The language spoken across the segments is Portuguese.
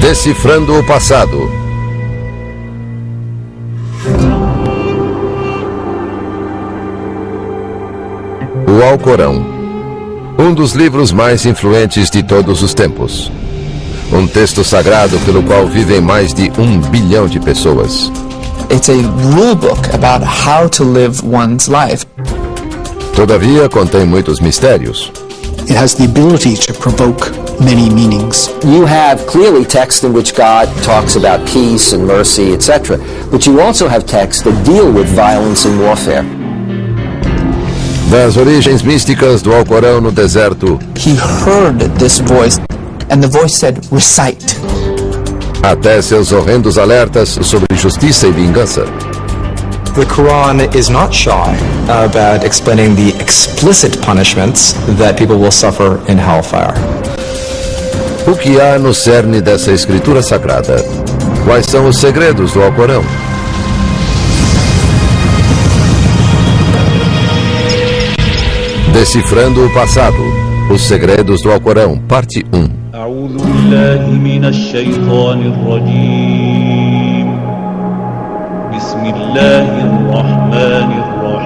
Decifrando o passado. O Alcorão, um dos livros mais influentes de todos os tempos. Um texto sagrado pelo qual vivem mais de 1 bilhão de pessoas. It's a rule book about how to live one's life. Todavia, contém muitos mistérios. It has the ability to provoke many meanings. You have clearly text in which God talks about peace and mercy, etc. But you also have texts that deal with violence and warfare. Das origens místicas do Alcorão no deserto, He heard this voice, and the voice said, recite. até seus horrendos alertas sobre justiça e vingança. The Quran is not shy about explaining the explicit punishments that people will suffer in hellfire. O que há no cerne dessa escritura sagrada? Quais são os segredos do Alcorão? Decifrando o passado. Os segredos do Alcorão, parte 1. أعوذ بالله من الشيطان الرجيم بسم الله الرحمن الرحيم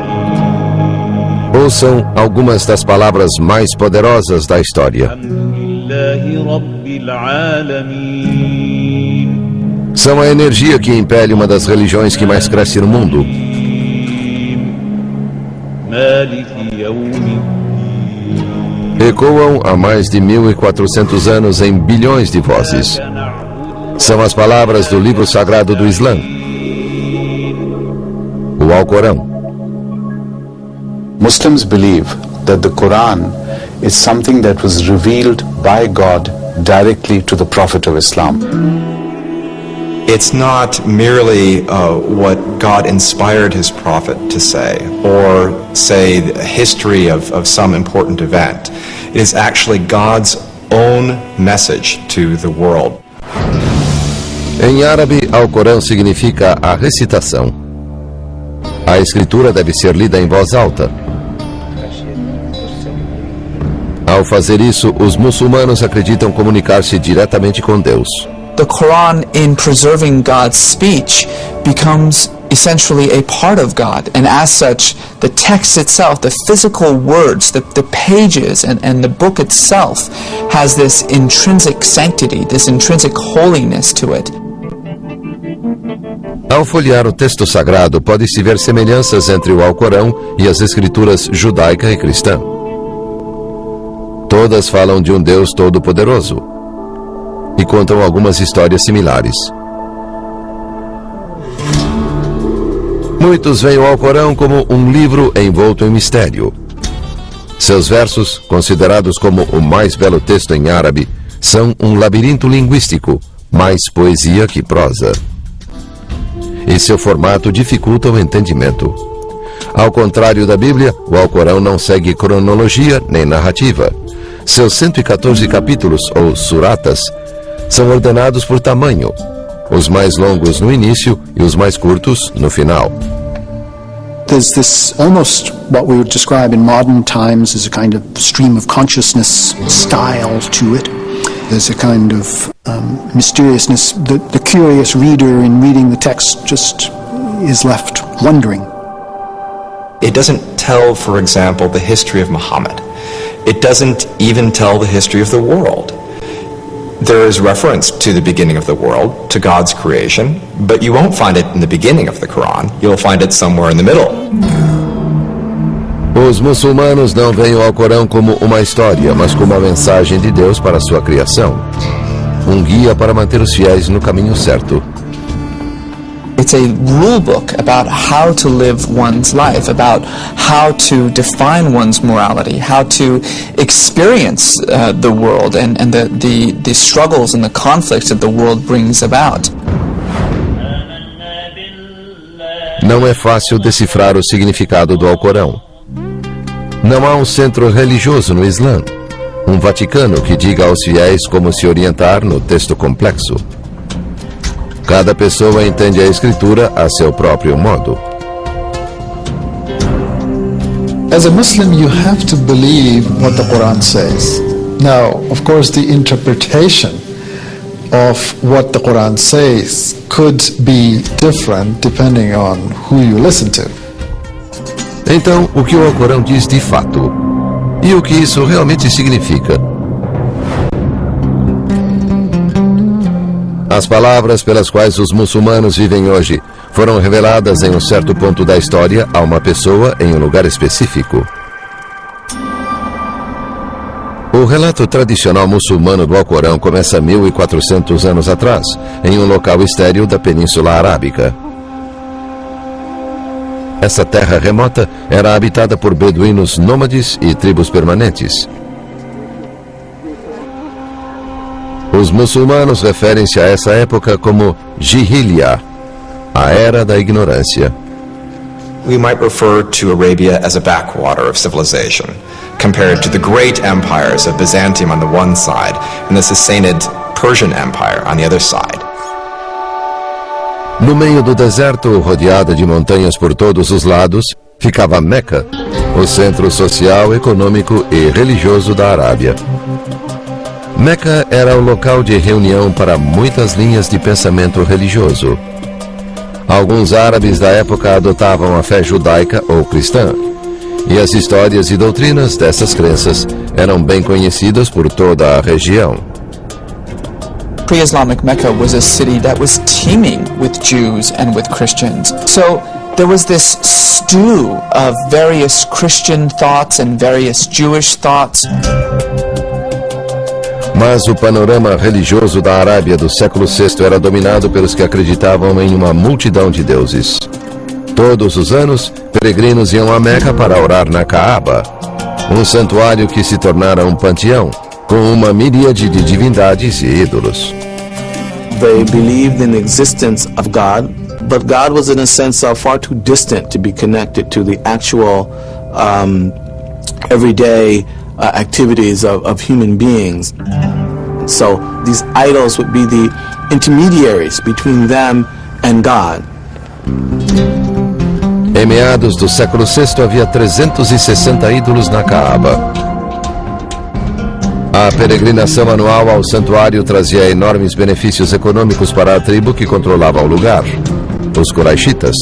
Ouçam algumas das palavras mais poderosas da história. الحمد لله رب العالمين São a energia que impele uma das religiões que mais cresce no mundo. مالك يوم الدين Ecoam há mais de 1.400 anos em bilhões de vozes. São as palavras do livro sagrado do Islã, o Alcorão. Muslims believe that the Quran is something that was revealed by God directly to the Prophet of Islam. It's not merely what God inspired his prophet to say, or say the history of some important event. It is actually God's own message to the world. Em árabe, Alcorão significa a recitação. A escritura deve ser lida em voz alta. Ao fazer isso, os muçulmanos acreditam comunicar-se diretamente com Deus. The Quran, in preserving God's speech, becomes essentially a part of God. And as such, the text itself, the physical words, the pages, and the book itself has this intrinsic sanctity, this intrinsic holiness to it. Ao folhear o texto sagrado, pode-se ver semelhanças entre o Alcorão e as escrituras judaica e cristã. Todas falam de um Deus todo-poderoso e contam algumas histórias similares. Muitos veem o Alcorão como um livro envolto em mistério. Seus versos, considerados como o mais belo texto em árabe, são um labirinto linguístico, mais poesia que prosa. E seu formato dificulta o entendimento. Ao contrário da Bíblia, o Alcorão não segue cronologia nem narrativa. Seus 114 capítulos, ou suratas, são ordenados por tamanho, os mais longos no início e os mais curtos no final. There's this almost what we would describe in modern times as a kind of stream of consciousness style to it. There's a kind of mysteriousness. The curious reader in reading the text just is left wondering. It doesn't tell, for example, the history of Muhammad. It doesn't even tell the history of the world. There is reference to the beginning of the world, to God's creation, but you won't find it in the beginning of the Quran. You'll find it somewhere in the middle. Os muçulmanos não veem o Alcorão como uma história, mas como uma mensagem de Deus para a sua criação. Um guia para manter os fiéis no caminho certo. It's a rule book about how to live one's life, about how to define one's morality, how to experience the world and the struggles and the conflicts that the world brings about. Não é fácil decifrar o significado do Alcorão. Não há um centro religioso no Islã, um Vaticano que diga aos fiéis como se orientar no texto complexo. Cada pessoa entende a escritura a seu próprio modo. As a Muslim, you have to believe what the Quran says. Now, of course, the interpretation of what the Quran says could be different depending on who you listen to. Então, o que o Alcorão diz de fato? E o que isso realmente significa? As palavras pelas quais os muçulmanos vivem hoje foram reveladas em um certo ponto da história a uma pessoa em um lugar específico. O relato tradicional muçulmano do Alcorão começa 1400 anos atrás, em um local estéril da Península Arábica. Essa terra remota era habitada por beduínos nômades e tribos permanentes. Os muçulmanos referem-se a essa época como Jahiliya, a Era da Ignorância. We might refer to Arabia as a backwater of civilization, compared to the great empires of Byzantium on the one side and the Sassanid Persian Empire on the other side. No meio do deserto, rodeada de montanhas por todos os lados, ficava Meca, o centro social, econômico e religioso da Arábia. Meca era o local de reunião para muitas linhas de pensamento religioso. Alguns árabes da época adotavam a fé judaica ou cristã, e as histórias e doutrinas dessas crenças eram bem conhecidas por toda a região. Pre-Islamic Mecca was a city that was teeming with Jews and with Christians. So there was this stew of various Christian thoughts and various Jewish thoughts. Mas o panorama religioso da Arábia do século VI era dominado pelos que acreditavam em uma multidão de deuses. Todos os anos, peregrinos iam a Meca para orar na Kaaba, um santuário que se tornara um panteão, com uma miríade de divindades e ídolos. They believed in the existence of God, but God was in a sense far too distant to be connected to the actual everyday activities of human beings. So these idols would be the intermediaries between them and God. Em meados do século VI havia 360 ídolos na Kaaba. A peregrinação anual ao santuário trazia enormes benefícios econômicos para a tribo que controlava o lugar, os Quraishitas.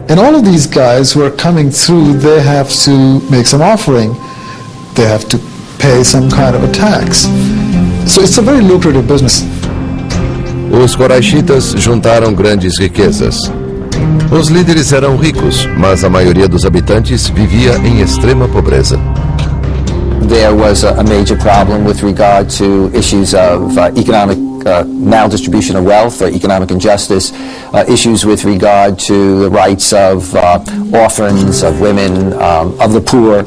And all of these guys who are coming through, they have to make some offering. They have to pay some kind of a tax. So it's a very lucrative business. Os Quraishitas juntaram grandes riquezas. Os líderes eram ricos, mas a maioria dos habitantes vivia em extrema pobreza. There was a major problem with regard to issues of economic maldistribution of wealth, economic injustice, issues with regard to the rights of orphans, of women, of the poor.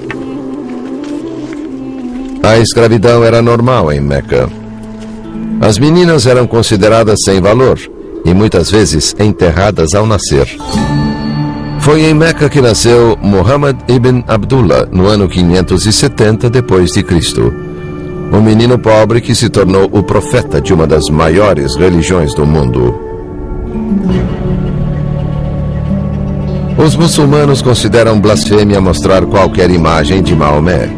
A escravidão era normal em Meca. As meninas eram consideradas sem valor e muitas vezes enterradas ao nascer. Foi em Meca que nasceu Muhammad ibn Abdullah no ano 570 depois de Cristo, um menino pobre que se tornou o profeta de uma das maiores religiões do mundo. Os muçulmanos consideram blasfêmia mostrar qualquer imagem de Maomé.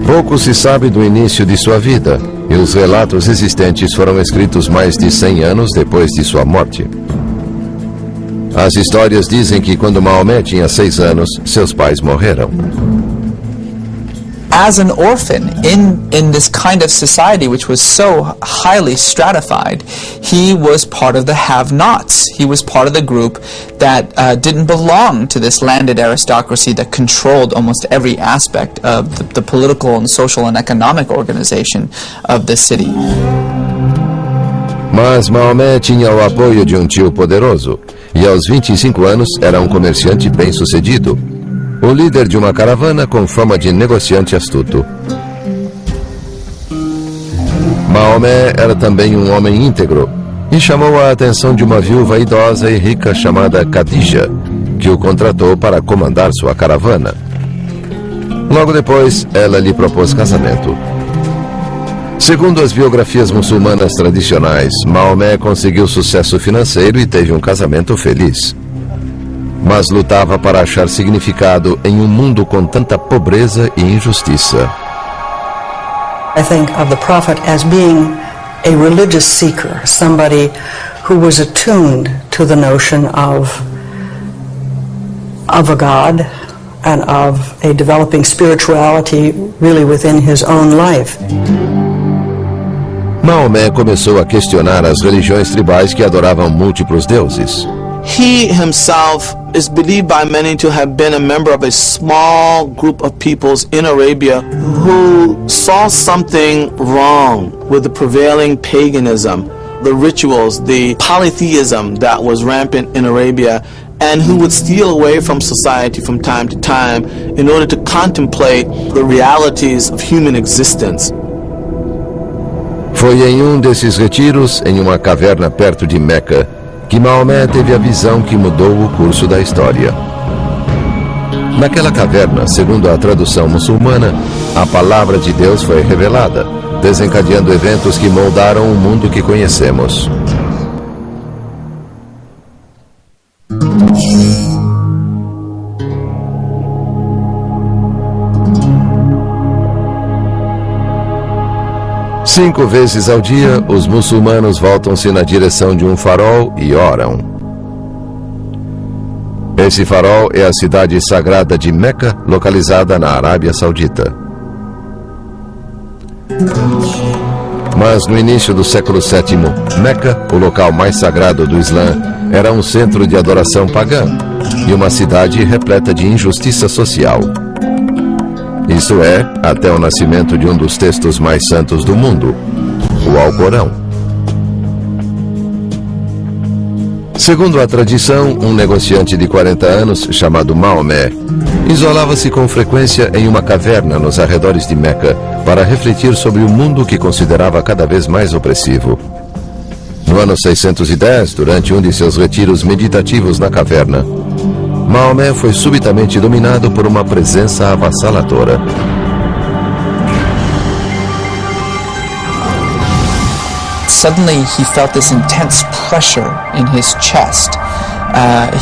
Pouco se sabe do início de sua vida, e os relatos existentes foram escritos mais de 100 anos depois de sua morte. As histórias dizem que quando Maomé tinha 6 anos, seus pais morreram. As an orphan in this kind of society which was so highly stratified, he was part of the have-nots. He was part of the group that didn't belong to this landed aristocracy that controlled almost every aspect of the political and social and economic organization of the city. Mas Maomé tinha o apoio de um tio poderoso e aos 25 anos era um comerciante bem-sucedido, o líder de uma caravana com fama de negociante astuto. Maomé era também um homem íntegro e chamou a atenção de uma viúva idosa e rica chamada Khadija, que o contratou para comandar sua caravana. Logo depois, ela lhe propôs casamento. Segundo as biografias muçulmanas tradicionais, Maomé conseguiu sucesso financeiro e teve um casamento feliz. Mas lutava para achar significado em um mundo com tanta pobreza e injustiça. I think of the prophet as being a religious seeker, somebody who was attuned to the notion of a God and of a developing spirituality really within his own life. Maomé começou a questionar as religiões tribais que adoravam múltiplos deuses. He himself is believed by many to have been a member of a small group of peoples in Arabia who saw something wrong with the prevailing paganism, the rituals, the polytheism that was rampant in Arabia, and who would steal away from society from time to time in order to contemplate the realities of human existence. Foi em desses retiros, em uma caverna perto de Meca, que Maomé teve a visão que mudou o curso da história. Naquela caverna, segundo a tradução muçulmana, a palavra de Deus foi revelada, desencadeando eventos que moldaram o mundo que conhecemos. Cinco vezes ao dia, os muçulmanos voltam-se na direção de um farol e oram. Esse farol é a cidade sagrada de Meca, localizada na Arábia Saudita. Mas no início do século VII, Meca, o local mais sagrado do Islã, era um centro de adoração pagã e uma cidade repleta de injustiça social. Isto é, até o nascimento de um dos textos mais santos do mundo, o Alcorão. Segundo a tradição, um negociante de 40 anos, chamado Maomé, isolava-se com frequência em uma caverna nos arredores de Meca para refletir sobre o mundo que considerava cada vez mais opressivo. No ano 610, durante um de seus retiros meditativos na caverna, Maomé foi subitamente dominado por uma presença avassaladora. Suddenly he felt this intense pressure in his chest.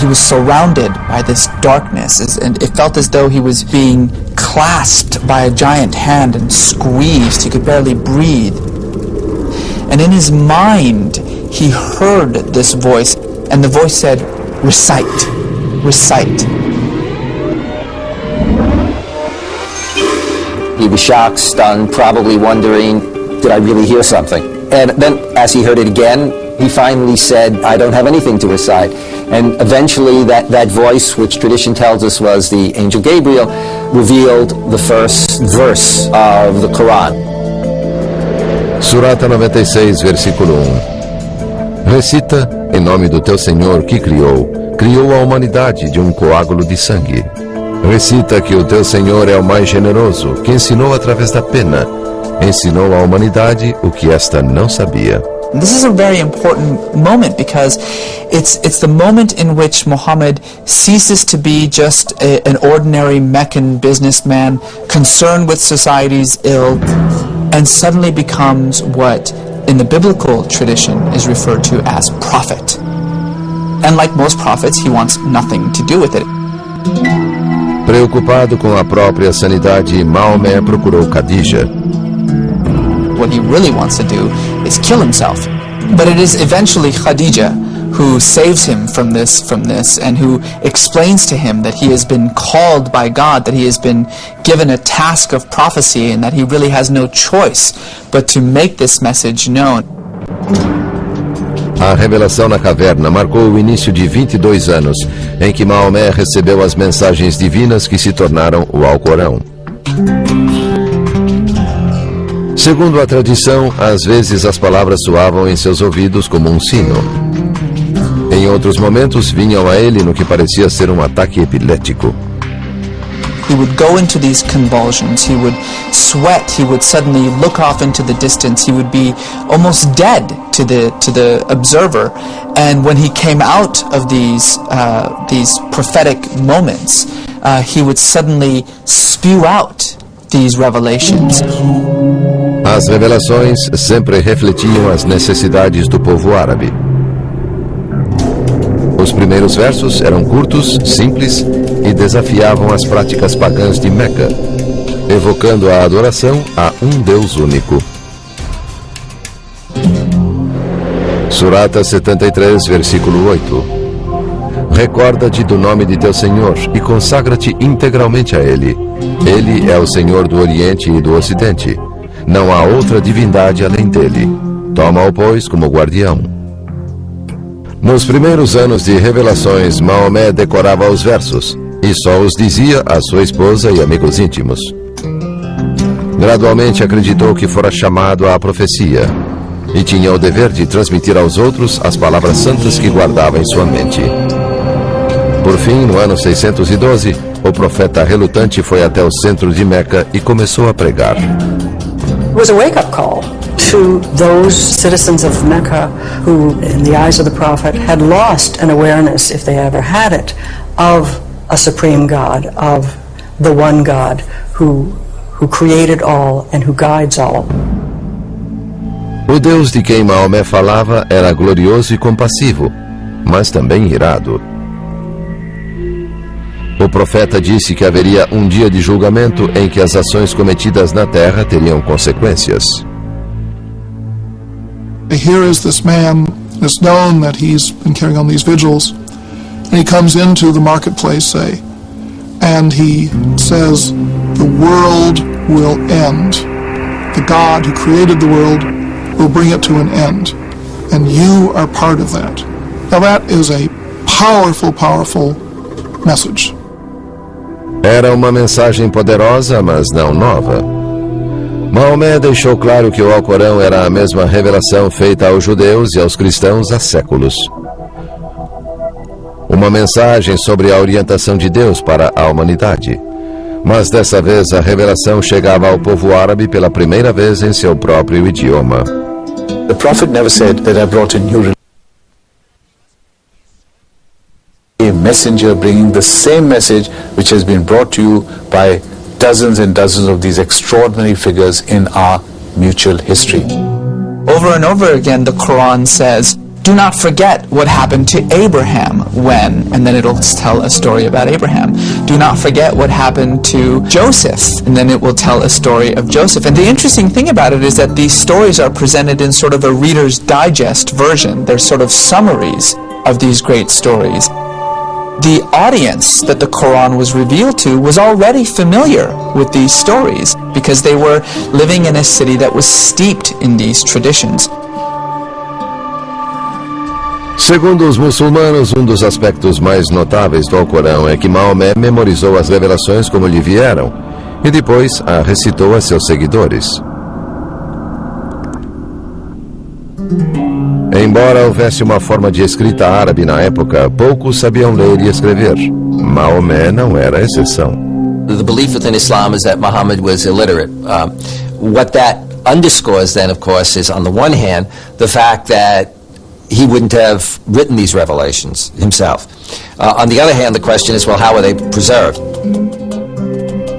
He was surrounded by this darkness, and it felt as though he was being clasped by a giant hand and squeezed. He could barely breathe. And in his mind, he heard this voice, and the voice said, "Recite. Recite." He was shocked, stunned, probably wondering, did I really hear something? And then as he heard it again, he finally said, I don't have anything to recite. And eventually that voice, which tradition tells us was the angel Gabriel, revealed the first verse of the Quran. Surata 96, versículo 1. Recita, em nome do teu Senhor que criou a humanidade de um coágulo de sangue. Recita que o teu Senhor é o mais generoso, que ensinou através da pena. Ensinou à humanidade o que esta não sabia. This is a very important moment because it's the moment in which Muhammad ceases to be just an ordinary Meccan businessman concerned with society's ill and suddenly becomes what in the biblical tradition is referred to as prophet. And like most prophets, he wants nothing to do with it. Preocupado com a própria sanidade, Maomé procurou Khadija. What he really wants to do is kill himself. But it is eventually Khadija who saves him from this and who explains to him that he has been called by God, that he has been given a task of prophecy and that he really has no choice but to make this message known. A revelação na caverna marcou o início de 22 anos em que Maomé recebeu as mensagens divinas que se tornaram o Alcorão. Segundo a tradição, às vezes as palavras soavam em seus ouvidos como um sino. Em outros momentos, vinham a ele no que parecia ser um ataque epilético. He would go into these convulsions, he would sweat, he would suddenly look off into the distance, he would be almost dead to the observer. And when he came out of these prophetic moments, he would suddenly spew out these revelations. As revelações sempre refletiam as necessidades do povo árabe. Os primeiros versos eram curtos, simples e desafiavam as práticas pagãs de Meca. evocando a adoração a um Deus único. Surata 73, versículo 8. Recorda-te do nome de teu Senhor e consagra-te integralmente a Ele. Ele é o Senhor do Oriente e do Ocidente. Não há outra divindade além dele. Toma-o, pois, como guardião. Nos primeiros anos de revelações, Maomé decorava os versos e só os dizia a sua esposa e amigos íntimos. Gradualmente acreditou que fora chamado à profecia e tinha o dever de transmitir aos outros as palavras santas que guardava em sua mente. Por fim, no ano 612, o profeta relutante foi até o centro de Meca e começou a pregar. It was a wake-up call to those citizens of Mecca who, in the eyes of the prophet, had lost an awareness, if they ever had it, of a supreme God, of the one God who created all and who guides all. O Deus de quem Maomé falava era glorioso e compassivo, mas também irado. O profeta disse que haveria um dia de julgamento em que as ações cometidas na terra teriam consequências. Here is this man, it's known that he's been carrying on these vigils, and he comes into the marketplace, say, and he says, the world will end. The God who created the world will bring it to an end, and you are part of that. Now that is a powerful, powerful message. Era uma mensagem poderosa, mas não nova. Maomé deixou claro que o Alcorão era a mesma revelação feita aos judeus e aos cristãos há séculos. Uma mensagem sobre a orientação de Deus para a humanidade. Mas dessa vez a revelação chegava ao povo árabe pela primeira vez em seu próprio idioma. The prophet never said that I brought a new religion. A messenger bringing the same message which has been brought to you by dozens and dozens of these extraordinary figures in our mutual history. Over and over again, the Quran says, do not forget what happened to Abraham when, and then it'll tell a story about Abraham. Do not forget what happened to Joseph, and then it will tell a story of Joseph. And the interesting thing about it is that these stories are presented in sort of a Reader's Digest version. They're sort of summaries of these great stories. The audience that the Quran was revealed to was already familiar with these stories because they were living in a city that was steeped in these traditions. Segundo os muçulmanos, um dos aspectos mais notáveis do Alcorão é que Maomé memorizou as revelações como lhe vieram e depois a recitou a seus seguidores. Embora houvesse uma forma de escrita árabe na época, poucos sabiam ler e escrever. Maomé não era exceção. The belief within Islam is that Muhammad was illiterate. What that underscores then, of course, is on the one hand, the fact that he wouldn't have written these revelations himself. On the other hand, the question is, well, how were they preserved?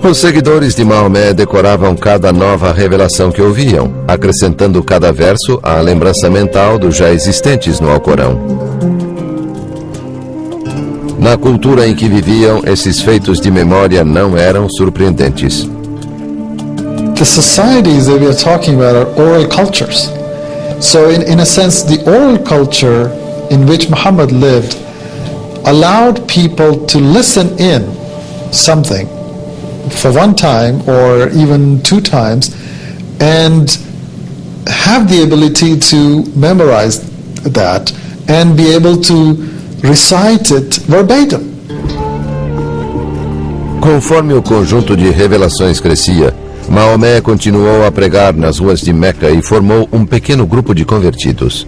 Os seguidores de Maomé decoravam cada nova revelação que ouviam, acrescentando cada verso à lembrança mental dos já existentes no Alcorão. Na cultura em que viviam, esses feitos de memória não eram surpreendentes. The societies that we are talking about are oral cultures. So in a sense, the oral culture in which Muhammad lived allowed people to listen in something for one time or even two times and have the ability to memorize that and be able to recite it verbatim. Conforme o conjunto de revelações crescia, Maomé continuou a pregar nas ruas de Meca e formou um pequeno grupo de convertidos.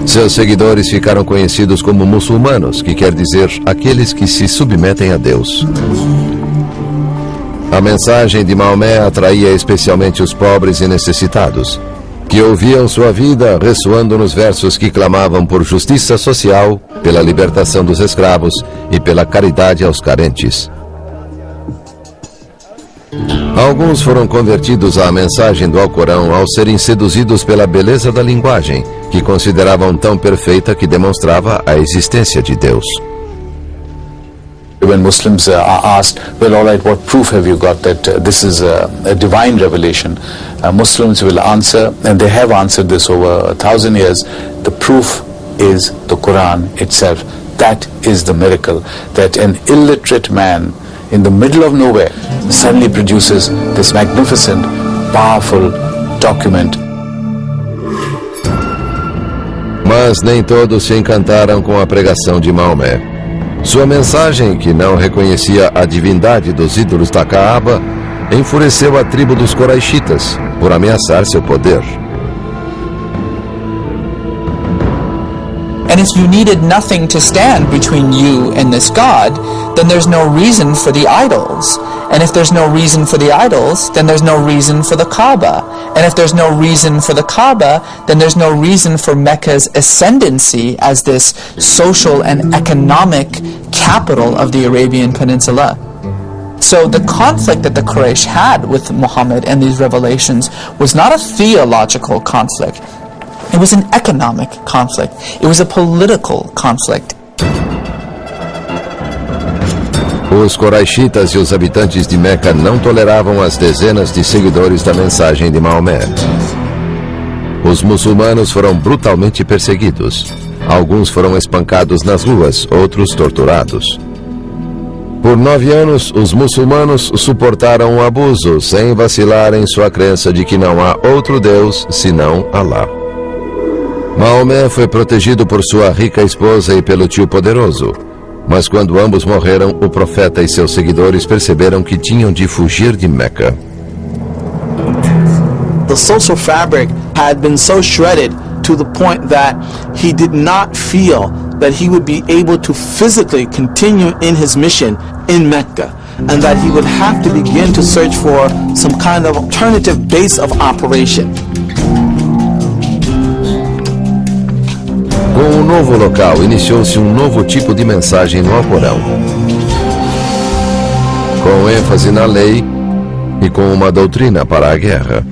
Seus seguidores ficaram conhecidos como muçulmanos, que quer dizer aqueles que se submetem a Deus. A mensagem de Maomé atraía especialmente os pobres e necessitados, que ouviam sua vida ressoando nos versos que clamavam por justiça social, pela libertação dos escravos e pela caridade aos carentes. Alguns foram convertidos à mensagem do Alcorão ao serem seduzidos pela beleza da linguagem, que consideravam tão perfeita que demonstrava a existência de Deus. When Muslims are asked, well, all right, what proof have you got that this is a divine revelation? Muslims will answer, and they have answered this over 1,000 years, the proof is the Quran itself. That is the miracle, that an illiterate man in the middle of nowhere suddenly produces this magnificent, powerful document. Mas nem todos se encantaram com a pregação de Maomé. Sua mensagem, que não reconhecia a divindade dos ídolos da Kaaba, enfureceu a tribo dos Quraishitas por ameaçar seu poder. And if you needed nothing to stand between you and this God, then there's no reason for the idols. And if there's no reason for the idols, then there's no reason for the Kaaba. And if there's no reason for the Kaaba, then there's no reason for Mecca's ascendancy as this social and economic capital of the Arabian Peninsula. So the conflict that the Quraysh had with Muhammad and these revelations was not a theological conflict. It was an economic conflict. It was a political conflict. Os Quraishitas e os habitantes de Meca não toleravam as dezenas de seguidores da mensagem de Maomé. Os muçulmanos foram brutalmente perseguidos. Alguns foram espancados nas ruas, outros torturados. Por 9 anos, os muçulmanos suportaram o abuso sem vacilar em sua crença de que não há outro Deus senão Alá. Maomé foi protegido por sua rica esposa e pelo tio poderoso. Mas quando ambos morreram, o profeta e seus seguidores perceberam que tinham de fugir de Meca. The social fabric had been so shredded to the point that he did not feel that he would be able to physically continue in his mission in Mecca, and that he would have to begin to search for some kind of alternative base of operation. Com o novo local, iniciou-se um novo tipo de mensagem no Alcorão, com ênfase na lei e com uma doutrina para a guerra.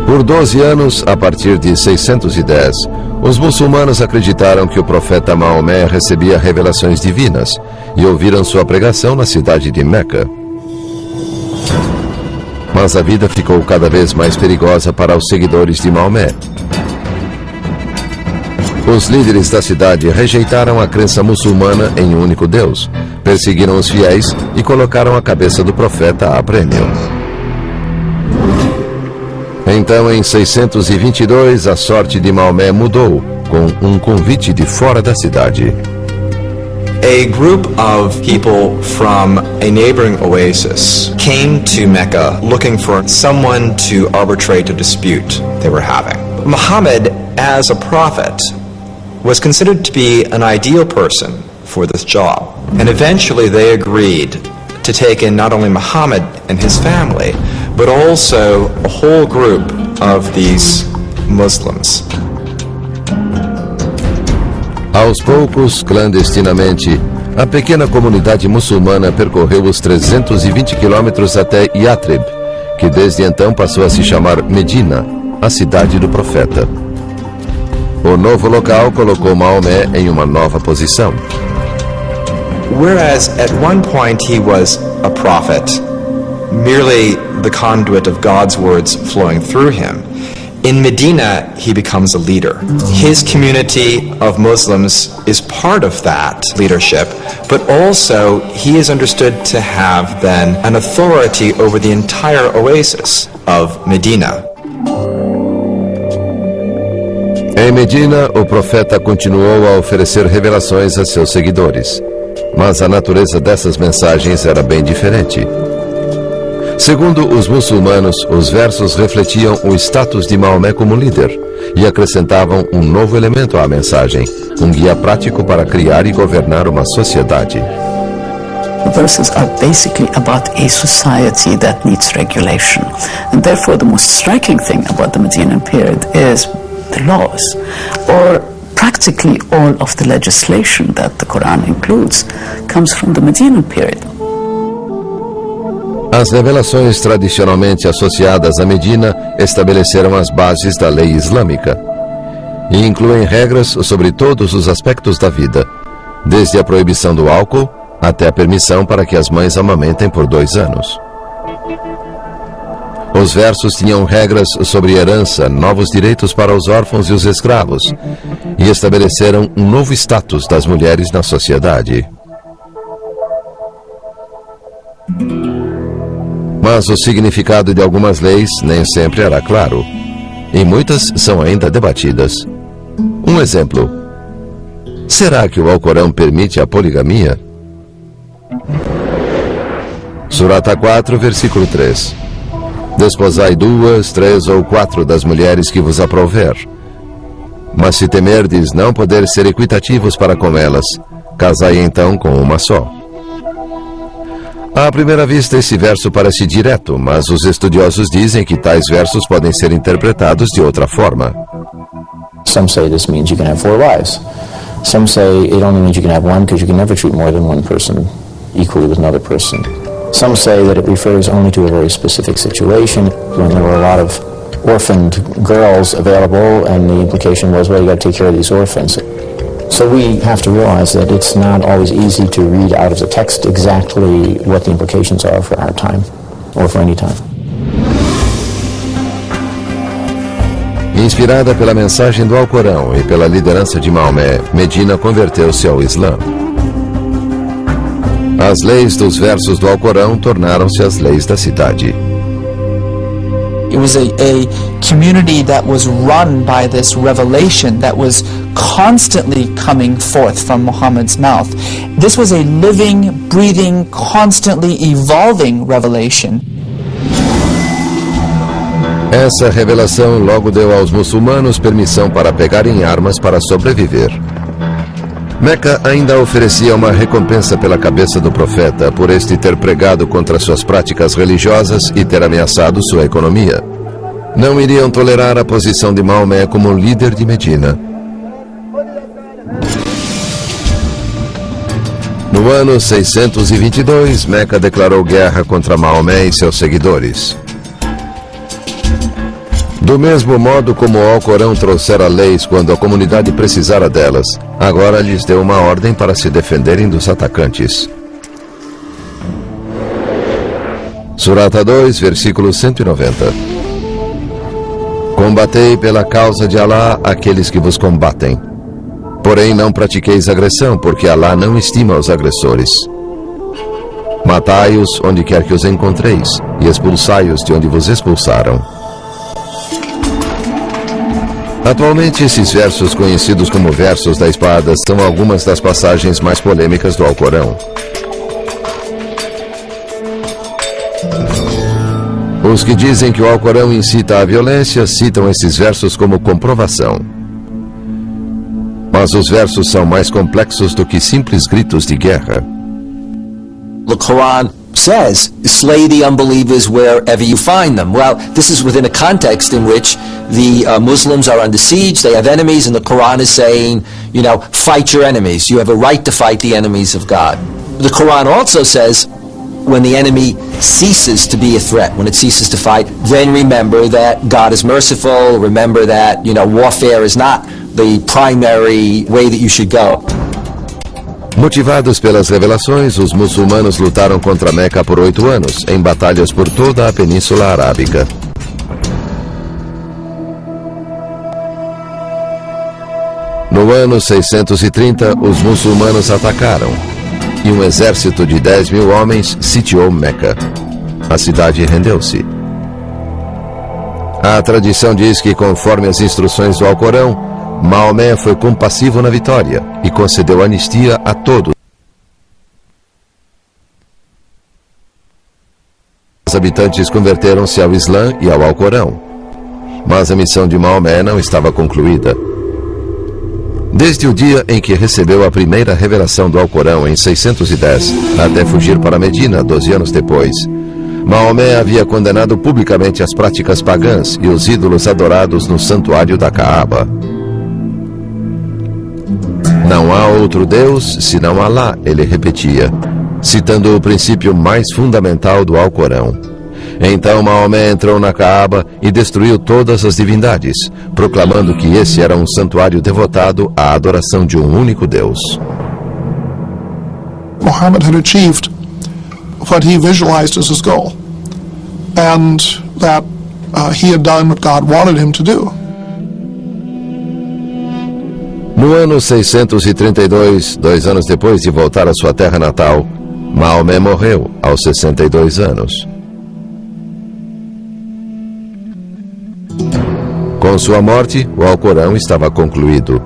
Por 12 anos, a partir de 610, os muçulmanos acreditaram que o profeta Maomé recebia revelações divinas e ouviram sua pregação na cidade de Meca. Mas a vida ficou cada vez mais perigosa para os seguidores de Maomé. Os líderes da cidade rejeitaram a crença muçulmana em um único Deus, perseguiram os fiéis e colocaram a cabeça do profeta a prêmio. Então, em 622, a sorte de Maomé mudou, com um convite de fora da cidade. A group of people from a neighboring oasis came to Mecca looking for someone to arbitrate a dispute they were having. Muhammad, as a prophet, was considered to be an ideal person for this job. And eventually they agreed to take in not only Muhammad and his family, but also a whole group of these Muslims. Aos poucos, clandestinamente, a pequena comunidade muçulmana percorreu os 320 quilômetros até Yatrib, que desde então passou a se chamar Medina, a cidade do profeta. O novo local colocou Maomé em uma nova posição. Whereas at one point he was a prophet, merely the conduit of God's words flowing through him, in Medina, he becomes a leader. His community of Muslims is part of that leadership, but also he is understood to have then an authority over the entire oasis of Medina. Em Medina, o profeta continuou a oferecer revelações a seus seguidores, mas a natureza dessas mensagens era bem diferente. Segundo os muçulmanos, os versos refletiam o status de Maomé como líder e acrescentavam um novo elemento à mensagem, um guia prático para criar e governar uma sociedade. The verses are basically about a society that needs regulation, and therefore the most striking thing about the Medinan period is the laws, or practically all of the legislation that the Quran includes comes from the Medinan period. As revelações tradicionalmente associadas a Medina estabeleceram as bases da lei islâmica. e incluem regras sobre todos os aspectos da vida, desde a proibição do álcool até a permissão para que as mães amamentem por 2 anos. Os versos tinham regras sobre herança, novos direitos para os órfãos e os escravos, e estabeleceram um novo status das mulheres na sociedade. Mas o significado de algumas leis nem sempre era claro, e muitas são ainda debatidas. Um exemplo: será que o Alcorão permite a poligamia? Surata 4, versículo 3. Desposai 2, 3 ou 4 das mulheres que vos aprouver. Mas se temerdes não poder ser equitativos para com elas, casai então com uma só. À primeira vista, esse verso parece direto, mas os estudiosos dizem que tais versos podem ser interpretados de outra forma. Some say this means you can have 4 wives. Some say it only means you can have one because you can never treat more than one person equally with another person. Some say that it refers only to a very specific situation when there were a lot of orphaned girls available, and the implication was, well, you got to take care of these orphans. So we have to realize that it's not always easy to read out of the text exactly what the implications are for our time or for any time. Inspirada pela mensagem do Alcorão e pela liderança de Maomé, Medina converteu-se ao Islã. As leis dos versos do Alcorão tornaram-se as leis da cidade. It was a community that was run by this revelation that was constantly coming forth from Muhammad's mouth. This was a living, breathing, constantly evolving revelation. Essa revelação logo deu aos muçulmanos permissão para pegarem armas para sobreviver. Meca ainda oferecia uma recompensa pela cabeça do profeta por este ter pregado contra suas práticas religiosas e ter ameaçado sua economia. Não iriam tolerar a posição de Maomé como líder de Medina. No ano 622, Meca declarou guerra contra Maomé e seus seguidores. Do mesmo modo como o Alcorão trouxera leis quando a comunidade precisara delas, agora lhes deu uma ordem para se defenderem dos atacantes. Surata 2, versículo 190. Combatei pela causa de Alá aqueles que vos combatem. Porém não pratiqueis agressão, porque Alá não estima os agressores. Matai-os onde quer que os encontreis, e expulsai-os de onde vos expulsaram. Atualmente, esses versos, conhecidos como versos da espada, são algumas das passagens mais polêmicas do Alcorão. Os que dizem que o Alcorão incita à violência citam esses versos como comprovação. Mas os versos são mais complexos do que simples gritos de guerra. The Quran says, slay the unbelievers wherever you find them. Well, this is within a context in which the Muslims are under siege, they have enemies, and the Quran is saying, you know, fight your enemies. You have a right to fight the enemies of God. The Quran also says, when the enemy ceases to be a threat, when it ceases to fight, then remember that God is merciful, remember that, you know, warfare is not the primary way that you should go. Motivados pelas revelações, os muçulmanos lutaram contra Meca por 8 anos, em batalhas por toda a Península Arábica. No ano 630, os muçulmanos atacaram, e um exército de 10.000 homens sitiou Meca. A cidade rendeu-se. A tradição diz que, conforme as instruções do Alcorão, Maomé foi compassivo na vitória e concedeu anistia a todos. Os habitantes converteram-se ao Islã e ao Alcorão. Mas a missão de Maomé não estava concluída. Desde o dia em que recebeu a primeira revelação do Alcorão em 610, até fugir para Medina 12 anos depois, Maomé havia condenado publicamente as práticas pagãs e os ídolos adorados no santuário da Caaba. Não há outro Deus senão Alá, ele repetia, citando o princípio mais fundamental do Alcorão. Então Maomé entrou na Caaba e destruiu todas as divindades, proclamando que esse era um santuário devotado à adoração de um único Deus. Muhammad had achieved what he visualized as his goal, and that he had done what God wanted him to do. No ano 632, 2 anos depois de voltar à sua terra natal, Maomé morreu aos 62 anos. Com sua morte, o Alcorão estava concluído.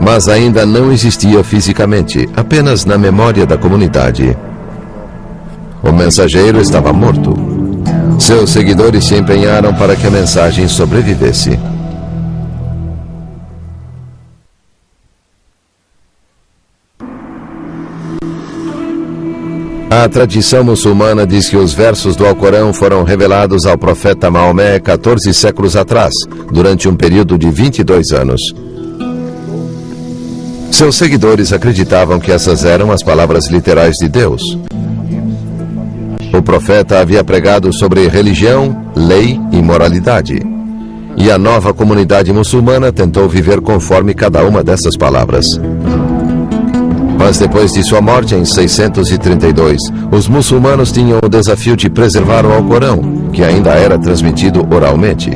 Mas ainda não existia fisicamente, apenas na memória da comunidade. O mensageiro estava morto. Seus seguidores se empenharam para que a mensagem sobrevivesse. A tradição muçulmana diz que os versos do Alcorão foram revelados ao profeta Maomé 14 séculos atrás, durante um período de 22 anos. Seus seguidores acreditavam que essas eram as palavras literais de Deus. O profeta havia pregado sobre religião, lei e moralidade. E a nova comunidade muçulmana tentou viver conforme cada uma dessas palavras. Mas depois de sua morte em 632, os muçulmanos tinham o desafio de preservar o Alcorão, que ainda era transmitido oralmente.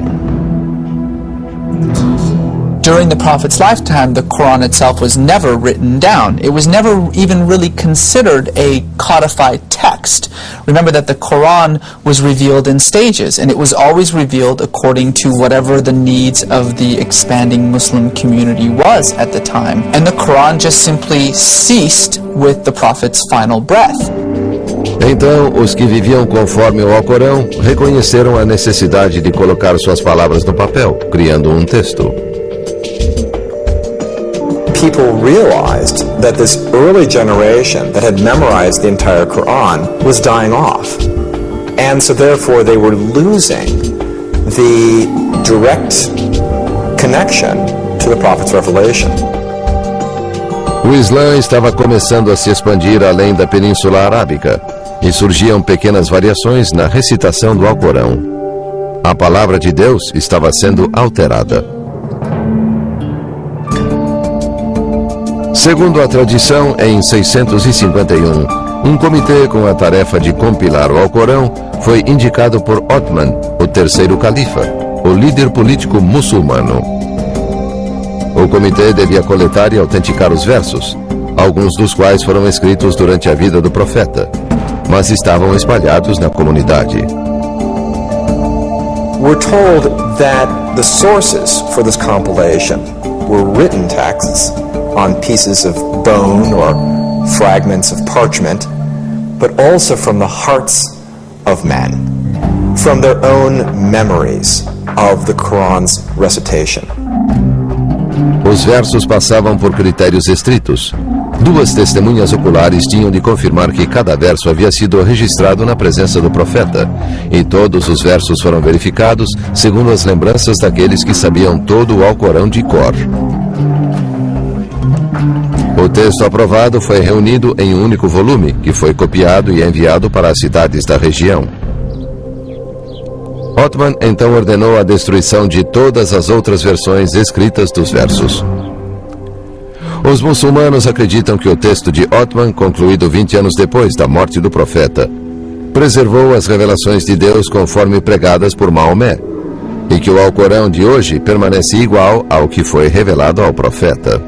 During the Prophet's lifetime, the Quran itself was never written down. It was never even really considered a codified text. Remember that the Quran was revealed in stages, and it was always revealed according to whatever the needs of the expanding Muslim community was at the time. And the Quran just simply ceased with the Prophet's final breath. Então, os que viviam conforme o Alcorão reconheceram a necessidade de colocar suas palavras no papel, criando um texto. People realized that this early generation that had memorized the entire Quran was dying off. And so therefore they were losing the direct connection to the Prophet's revelation. O Islã estava começando a se expandir além da Península Arábica e surgiam pequenas variações na recitação do Alcorão. A palavra de Deus estava sendo alterada. Segundo a tradição, em 651, um comitê com a tarefa de compilar o Alcorão foi indicado por Othman, o terceiro califa, o líder político muçulmano. O comitê devia coletar e autenticar os versos, alguns dos quais foram escritos durante a vida do profeta, mas estavam espalhados na comunidade. We're told that the sources for this compilation were written texts on pieces of bone or fragments of parchment, but also from the hearts of men, from their own memories of the Quran's recitation. Os versos passavam por critérios estritos. 2 testemunhas oculares tinham de confirmar que cada verso havia sido registrado na presença do profeta, e todos os versos foram verificados segundo as lembranças daqueles que sabiam todo o Alcorão de cor. O texto aprovado foi reunido em um único volume, que foi copiado e enviado para as cidades da região. Othman então ordenou a destruição de todas as outras versões escritas dos versos. Os muçulmanos acreditam que o texto de Othman, concluído 20 anos depois da morte do profeta, preservou as revelações de Deus conforme pregadas por Maomé, e que o Alcorão de hoje permanece igual ao que foi revelado ao profeta.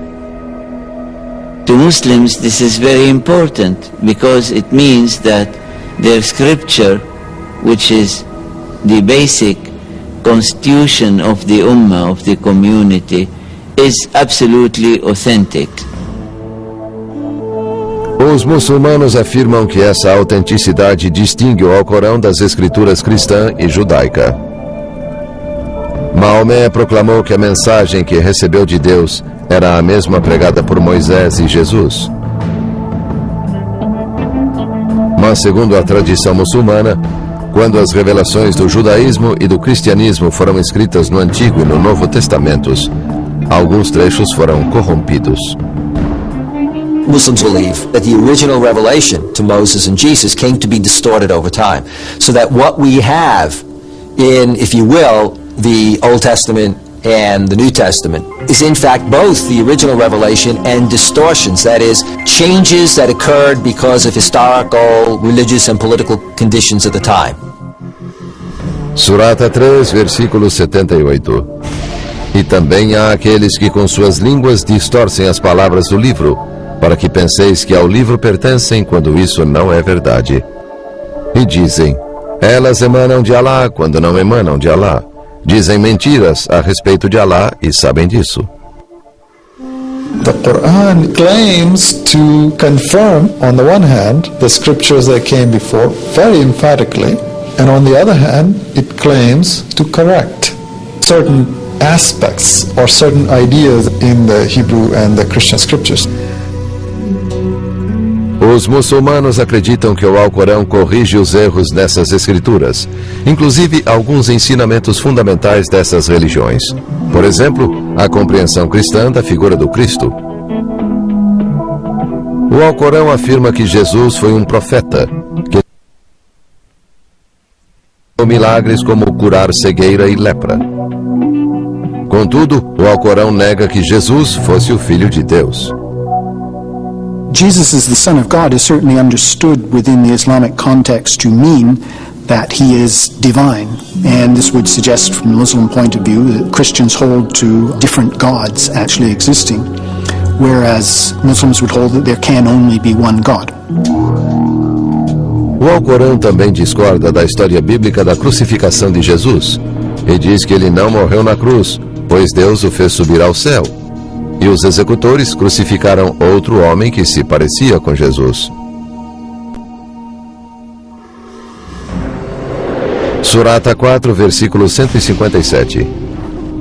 To Muslims, this is very important because it means that their scripture, which is the basic constitution of the ummah, of the community, is absolutely authentic. Os muçulmanos afirmam que essa autenticidade distingue o Alcorão das escrituras cristã e judaica. Maomé proclamou que a mensagem que recebeu de Deus era a mesma pregada por Moisés e Jesus. Mas, segundo a tradição muçulmana, quando as revelações do judaísmo e do cristianismo foram escritas no Antigo e no Novo Testamentos, alguns trechos foram corrompidos. Muslims believe that the original revelation to Moses and Jesus came to be distorted over time. So that what we have in, if you will, the Old Testament and the New Testament is in fact both the original revelation and distortions, that is, changes that occurred because of historical, religious and political conditions at the time. Surata 3, versículo 78. E também há aqueles que com suas línguas distorcem as palavras do livro, para que penseis que ao livro pertencem quando isso não é verdade. E dizem, elas emanam de Alá quando não emanam de Alá. Dizem mentiras a respeito de Alá e sabem disso. The Quran claims to confirm, on the one hand, the scriptures that came before very emphatically, and on the other hand, it claims to correct certain aspects or certain ideas in the Hebrew and the Christian scriptures. Os muçulmanos acreditam que o Alcorão corrige os erros nessas escrituras, inclusive alguns ensinamentos fundamentais dessas religiões. Por exemplo, a compreensão cristã da figura do Cristo. O Alcorão afirma que Jesus foi um profeta, que milagres como curar cegueira e lepra. Contudo, o Alcorão nega que Jesus fosse o Filho de Deus. Jesus as the Son of God is certainly understood within the Islamic context to mean that he is divine. And this would suggest from the Muslim point of view that Christians hold to different gods actually existing, whereas Muslims would hold that there can only be one God. O Alcorão também discorda da história bíblica da crucificação de Jesus e diz que ele não morreu na cruz, pois Deus o fez subir ao céu. E os executores crucificaram outro homem que se parecia com Jesus. Surata 4, versículo 157.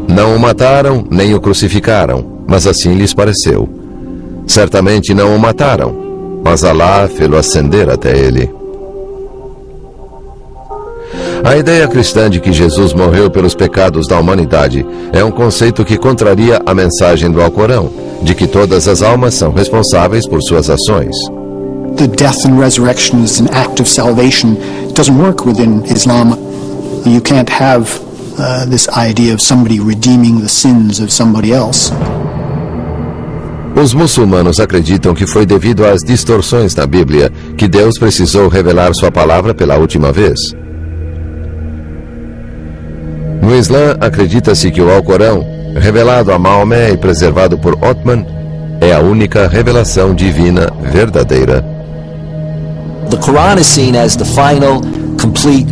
Não o mataram, nem o crucificaram, mas assim lhes pareceu. Certamente não o mataram, mas Alá fê-lo ascender até ele. A ideia cristã de que Jesus morreu pelos pecados da humanidade é um conceito que contraria a mensagem do Alcorão, de que todas as almas são responsáveis por suas ações. The death and resurrection is an act of salvation. It doesn't work within Islam. You can't have this idea of somebody redeeming the sins of somebody else. Os muçulmanos acreditam que foi devido às distorções na Bíblia que Deus precisou revelar sua palavra pela última vez. No Islã, acredita-se que o Alcorão, revelado a Maomé e preservado por Othman, é a única revelação divina verdadeira. The Quran is seen as the final, complete,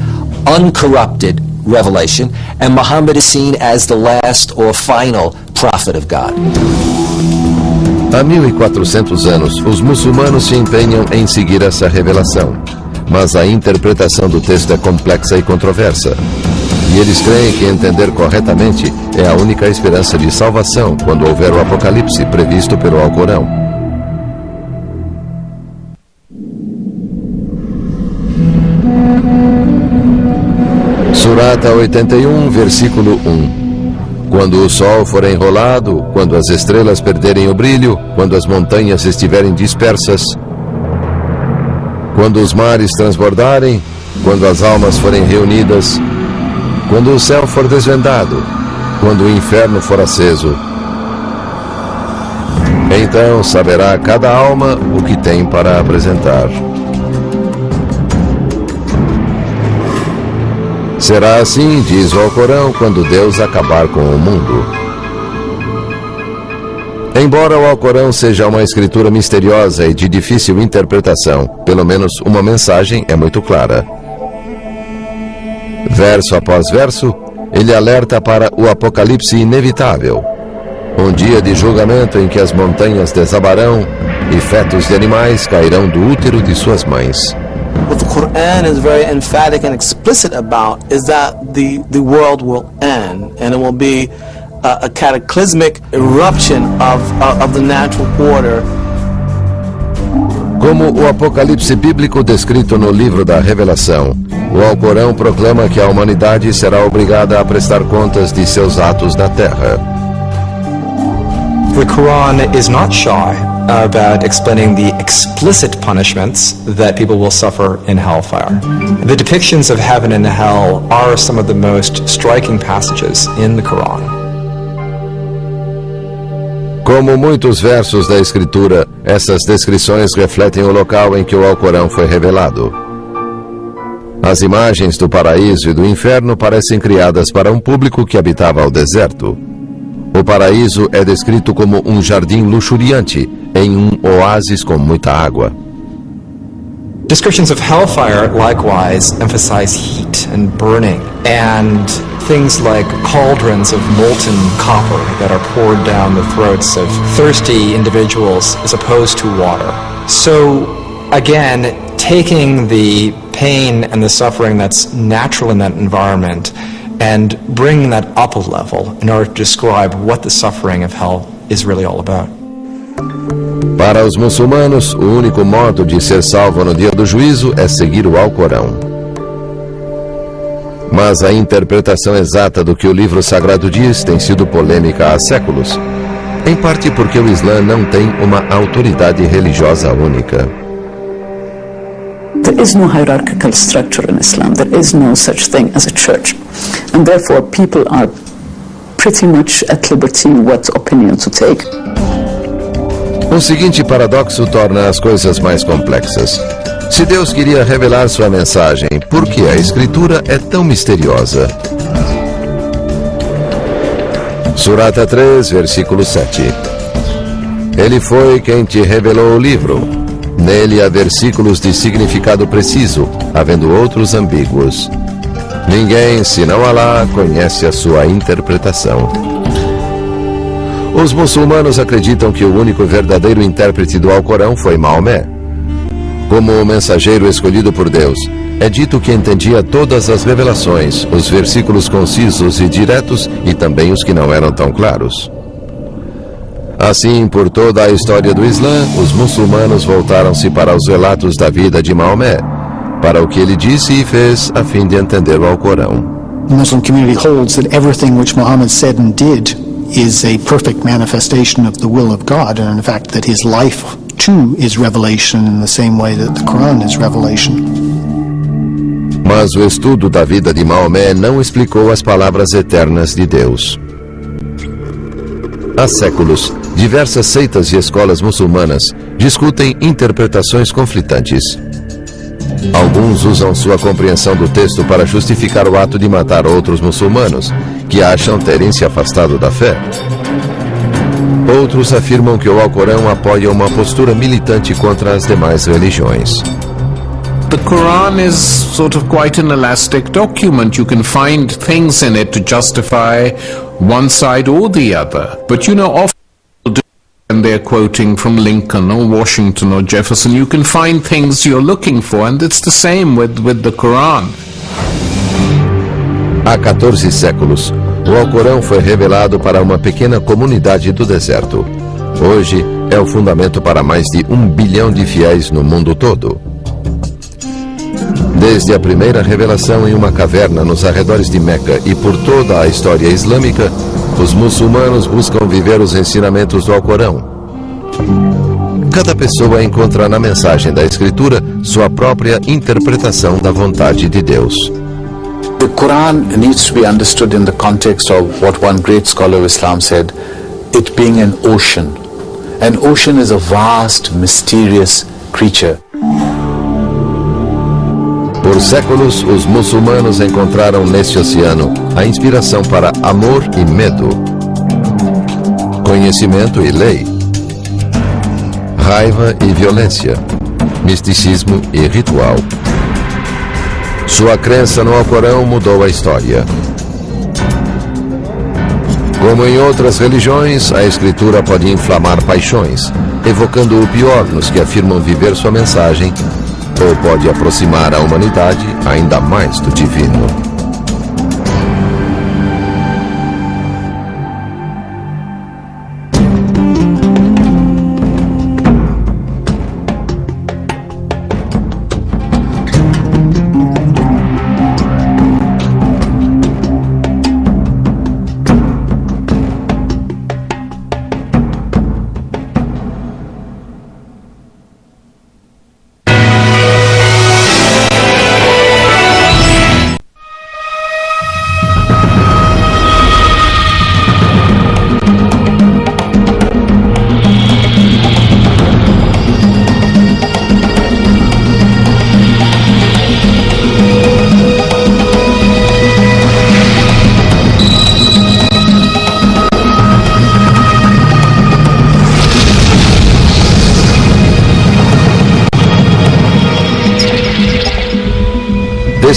uncorrupted revelation, and Muhammad is seen as the last or final prophet of God. Há 1400 anos, os muçulmanos se empenham em seguir essa revelação, mas a interpretação do texto é complexa e controversa. E eles creem que entender corretamente é a única esperança de salvação quando houver o Apocalipse previsto pelo Alcorão. Surata 81, versículo 1. Quando o sol for enrolado, quando as estrelas perderem o brilho, quando as montanhas estiverem dispersas, quando os mares transbordarem, quando as almas forem reunidas, quando o céu for desvendado, quando o inferno for aceso, então saberá cada alma o que tem para apresentar. Será assim, diz o Alcorão, quando Deus acabar com o mundo. Embora o Alcorão seja uma escritura misteriosa e de difícil interpretação, pelo menos uma mensagem é muito clara. Verso após verso, ele alerta para o apocalipse inevitável, um dia de julgamento em que as montanhas desabarão e fetos de animais cairão do útero de suas mães. What the Quran is very emphatic and explicit about is that the world will end, and it will be a cataclysmic eruption of the natural order. Como o apocalipse bíblico descrito no livro da Revelação, o Alcorão proclama que a humanidade será obrigada a prestar contas de seus atos na Terra. The Quran is not shy about explaining the explicit punishments that people will suffer in hellfire. The depictions of heaven and hell are some of the most striking passages in the Quran. Como muitos versos da Escritura, essas descrições refletem o local em que o Alcorão foi revelado. As imagens do paraíso e do inferno parecem criadas para um público que habitava o deserto. O paraíso é descrito como um jardim luxuriante em um oásis com muita água. Descriptions of hellfire likewise emphasize heat and burning, and things like cauldrons of molten copper that are poured down the throats of thirsty individuals as opposed to water. So, again, taking the pain and the suffering that's natural in that environment and bringing that up a level in order to describe what the suffering of hell is really all about. Para os muçulmanos, o único modo de ser salvo no dia do juízo é seguir o Alcorão. Mas a interpretação exata do que o livro sagrado diz tem sido polêmica há séculos, em parte porque o Islã não tem uma autoridade religiosa única. There is no hierarchical structure in Islam. There is no such thing as a church. And therefore people are pretty much at liberty what opinion to take. O seguinte paradoxo torna as coisas mais complexas. Se Deus queria revelar sua mensagem, por que a Escritura é tão misteriosa? Surata 3, versículo 7. Ele foi quem te revelou o livro. Nele há versículos de significado preciso, havendo outros ambíguos. Ninguém, senão Alá, conhece a sua interpretação. Os muçulmanos acreditam que o único verdadeiro intérprete do Alcorão foi Maomé. Como o mensageiro escolhido por Deus, é dito que entendia todas as revelações, os versículos concisos e diretos e também os que não eram tão claros. Assim, por toda a história do Islã, os muçulmanos voltaram-se para os relatos da vida de Maomé, para o que ele disse e fez a fim de entender o Alcorão. The Muslim community holds that everything which Muhammad said and did is a perfect manifestation of the will of God, and in fact that his life too is revelation in the same way that the Quran is revelation. Mas o estudo da vida de Maomé não explicou as palavras eternas de Deus. Há séculos, diversas seitas e escolas muçulmanas discutem interpretações conflitantes. Alguns usam sua compreensão do texto para justificar o ato de matar outros muçulmanos, que acham terem se afastado da fé. Outros afirmam que o Alcorão apoia uma postura militante contra as demais religiões. The Quran is sort of quite an elastic document. You can find things in it to justify one side or the other. But you know, often when they're quoting from Lincoln or Washington or Jefferson, you can find things you're looking for, and it's the same with the Quran. Há 14 séculos, o Alcorão foi revelado para uma pequena comunidade do deserto. Hoje, é o fundamento para mais de 1 bilhão de fiéis no mundo todo. Desde a primeira revelação em uma caverna nos arredores de Meca e por toda a história islâmica, os muçulmanos buscam viver os ensinamentos do Alcorão. Cada pessoa encontra na mensagem da Escritura sua própria interpretação da vontade de Deus. The Quran needs to be understood in the context of what one great scholar of Islam said, it being an ocean. An ocean is a vast, mysterious creature. Por séculos, os muçulmanos encontraram neste oceano a inspiração para amor e medo, conhecimento e lei, raiva e violência, misticismo e ritual. Sua crença no Alcorão mudou a história. Como em outras religiões, a Escritura pode inflamar paixões, evocando o pior nos que afirmam viver sua mensagem, ou pode aproximar a humanidade ainda mais do divino.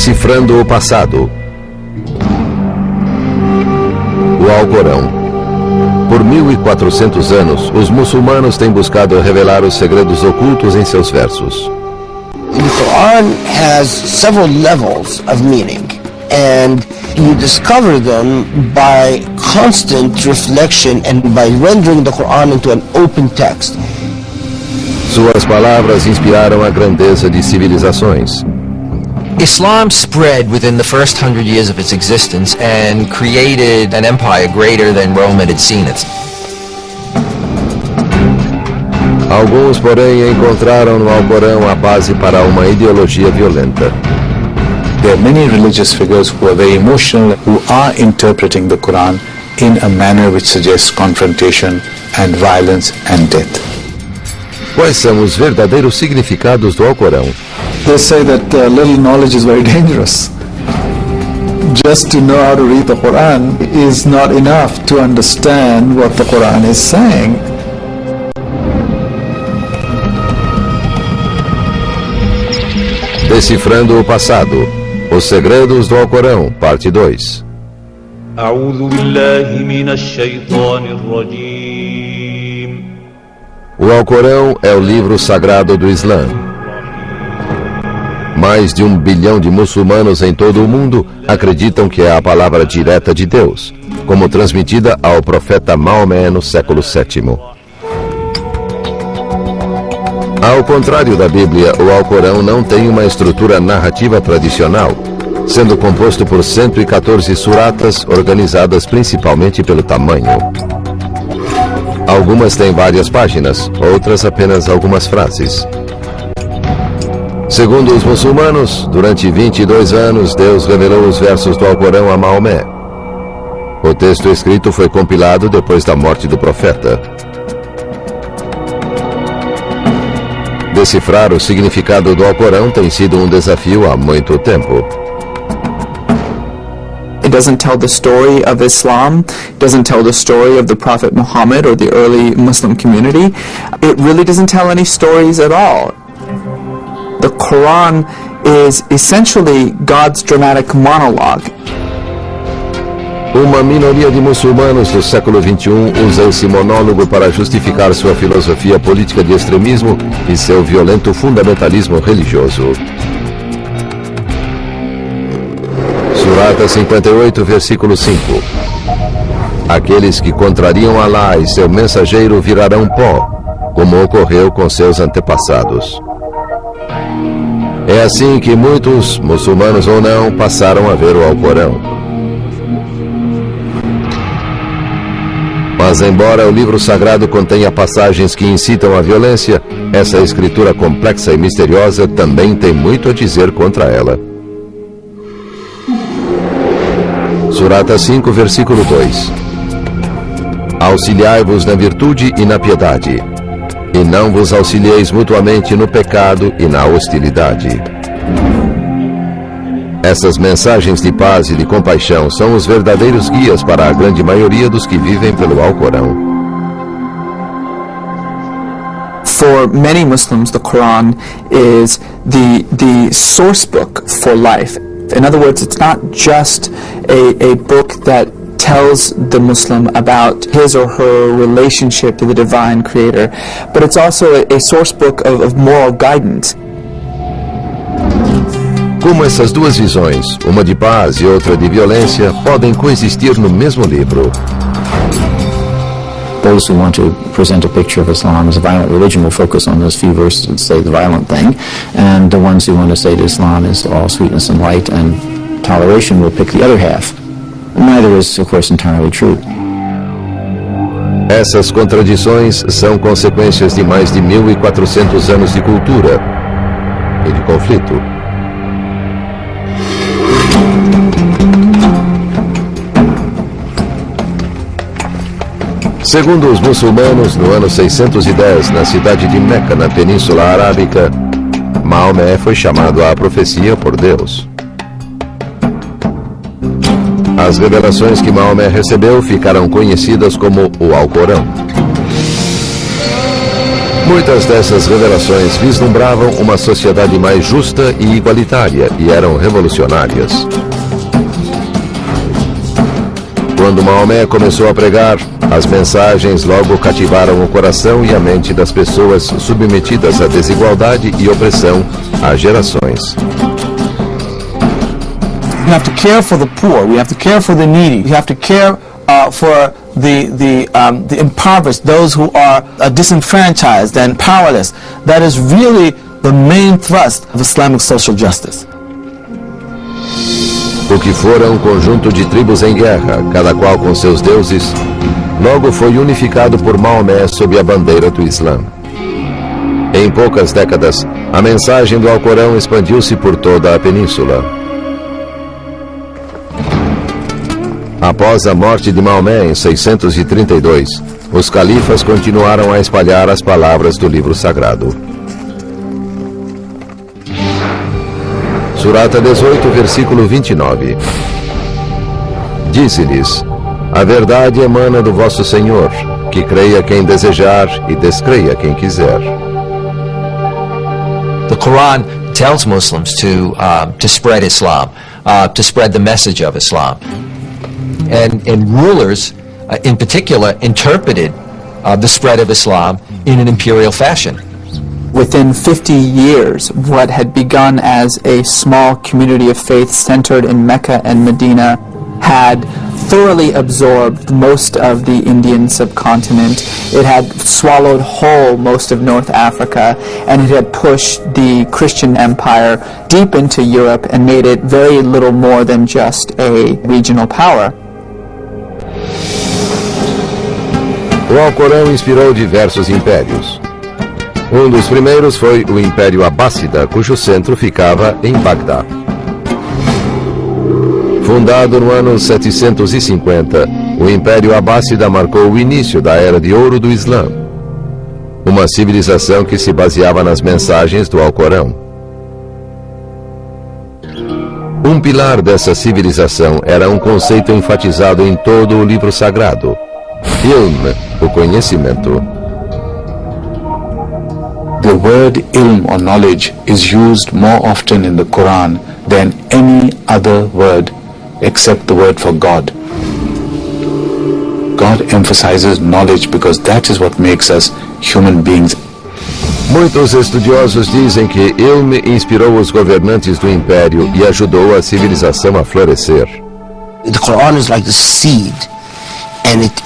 Decifrando o passado. O Alcorão. Por 1400 anos, os muçulmanos têm buscado revelar os segredos ocultos em seus versos. The Quran has several levels of meaning, and you discover them by constant reflection and by rendering the Quran into an open text. Suas palavras inspiraram a grandeza de civilizações. Islam spread within the first 100 years of its existence and created an empire greater than Rome had seen it. Alguns, porém, encontraram no Alcorão a base para uma ideologia violenta. There are many religious figures who are very emotional, who are interpreting the Quran in a manner which suggests confrontation and violence and death. Quais são os verdadeiros significados do Alcorão? They say that little knowledge is very dangerous. Just to know how to read the Quran is not enough to understand what the Quran is saying. Decifrando o passado. Os segredos do Alcorão, parte 2. أعوذ بالله من الشيطان الرجيم. O Alcorão é o livro sagrado do Islã. Mais de 1 bilhão de muçulmanos em todo o mundo acreditam que é a palavra direta de Deus, como transmitida ao profeta Maomé no século VII. Ao contrário da Bíblia, o Alcorão não tem uma estrutura narrativa tradicional, sendo composto por 114 suratas organizadas principalmente pelo tamanho. Algumas têm várias páginas, outras apenas algumas frases. Segundo os muçulmanos, durante 22 anos, Deus revelou os versos do Alcorão a Maomé. O texto escrito foi compilado depois da morte do profeta. Decifrar o significado do Alcorão tem sido um desafio há muito tempo. It doesn't tell the story of Islam, it doesn't tell the story of the Prophet Muhammad or the early Muslim community. It really doesn't tell any stories at all. The Quran is essentially God's dramatic monologue. Uma minoria de muçulmanos do século XXI usa esse monólogo para justificar sua filosofia política de extremismo e seu violento fundamentalismo religioso. Surata 58, versículo 5. Aqueles que contrariam Alá e seu mensageiro virarão pó, como ocorreu com seus antepassados. É assim que muitos, muçulmanos ou não, passaram a ver o Alcorão. Mas embora o livro sagrado contenha passagens que incitam à violência, essa escritura complexa e misteriosa também tem muito a dizer contra ela. Surata 5, versículo 2. Auxiliai-vos na virtude e na piedade, e não vos auxilieis mutuamente no pecado e na hostilidade. Essas mensagens de paz e de compaixão são os verdadeiros guias para a grande maioria dos que vivem pelo Alcorão. For many Muslims, the Quran is the source book for life. In other words, it's not just a book that tells the Muslim about his or her relationship to the divine creator, but it's also a source book of moral guidance. Como essas duas visões, uma de paz e outra de violência, podem coexistir no mesmo livro? Those who want to present a picture of Islam as a violent religion will focus on those few verses that say the violent thing, and the ones who want to say that Islam is all sweetness and light and toleration will pick the other half. Neither is, of course, entirely true. Essas contradições são consequências de mais de 1400 anos de cultura e de conflito. Segundo os muçulmanos, no ano 610, na cidade de Meca, na Península Arábica, Maomé foi chamado à profecia por Deus. As revelações que Maomé recebeu ficaram conhecidas como o Alcorão. Muitas dessas revelações vislumbravam uma sociedade mais justa e igualitária e eram revolucionárias. Quando Maomé começou a pregar, as mensagens logo cativaram o coração e a mente das pessoas submetidas à desigualdade e opressão há gerações. We have to care for the poor. We have to care for the needy. We have to care for the impoverished, those who are disenfranchised and powerless. That is really the main thrust of Islamic social justice. O que fora um conjunto de tribos em guerra, cada qual com seus deuses, logo foi unificado por Maomé sob a bandeira do Islã. Em poucas décadas, a mensagem do Alcorão expandiu-se por toda a península. Após a morte de Maomé em 632, os califas continuaram a espalhar as palavras do livro sagrado. Surata 18, versículo 29. Dize-lhes: a verdade emana do vosso Senhor, que creia quem desejar e descreia quem quiser. The Quran tells Muslims to spread Islam, to spread the message of Islam. And rulers, in particular, interpreted the spread of Islam in an imperial fashion. Within 50 years, what had begun as a small community of faith centered in Mecca and Medina had thoroughly absorbed most of the Indian subcontinent. It had swallowed whole most of North Africa, and it had pushed the Christian empire deep into Europe and made it very little more than just a regional power. O Alcorão inspirou diversos impérios. Um dos primeiros foi o Império Abássida, cujo centro ficava em Bagdá. Fundado no ano 750, o Império Abássida marcou o início da Era de Ouro do Islã, uma civilização que se baseava nas mensagens do Alcorão. Um pilar dessa civilização era um conceito enfatizado em todo o livro sagrado: ilm, o conhecimento. The word ilm or knowledge is used more often in the Quran than any other word except the word for God. God emphasizes knowledge because that is what makes us human beings. Muitos estudiosos dizem que ilm inspirou os governantes do império e ajudou a civilização a florescer. The Quran is like the seed, and it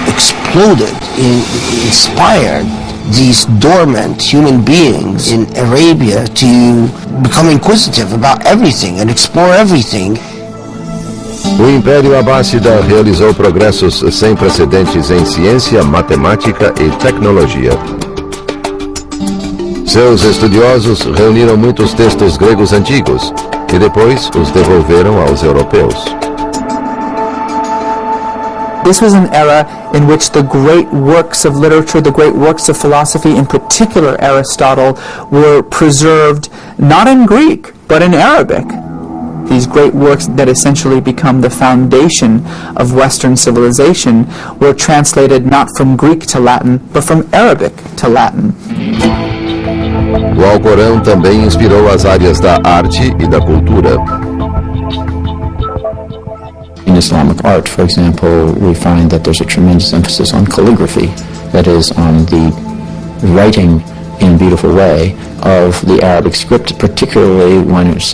exploded, inspired these dormant human beings in Arabia to become inquisitive about everything and explore everything. O Império Abássida realizou progressos sem precedentes em ciência, matemática e tecnologia. Seus estudiosos reuniram muitos textos gregos antigos e depois os devolveram aos europeus. This was an era in which the great works of literature, the great works of philosophy, in particular Aristotle, were preserved not in Greek, but in Arabic. These great works that essentially become the foundation of Western civilization were translated not from Greek to Latin, but from Arabic to Latin. O Alcorão também inspirou as áreas da arte e da cultura. In Islamic art, for example, we find that there's a tremendous emphasis on calligraphy, that is, on the writing in a beautiful way of the Arabic script, particularly when it's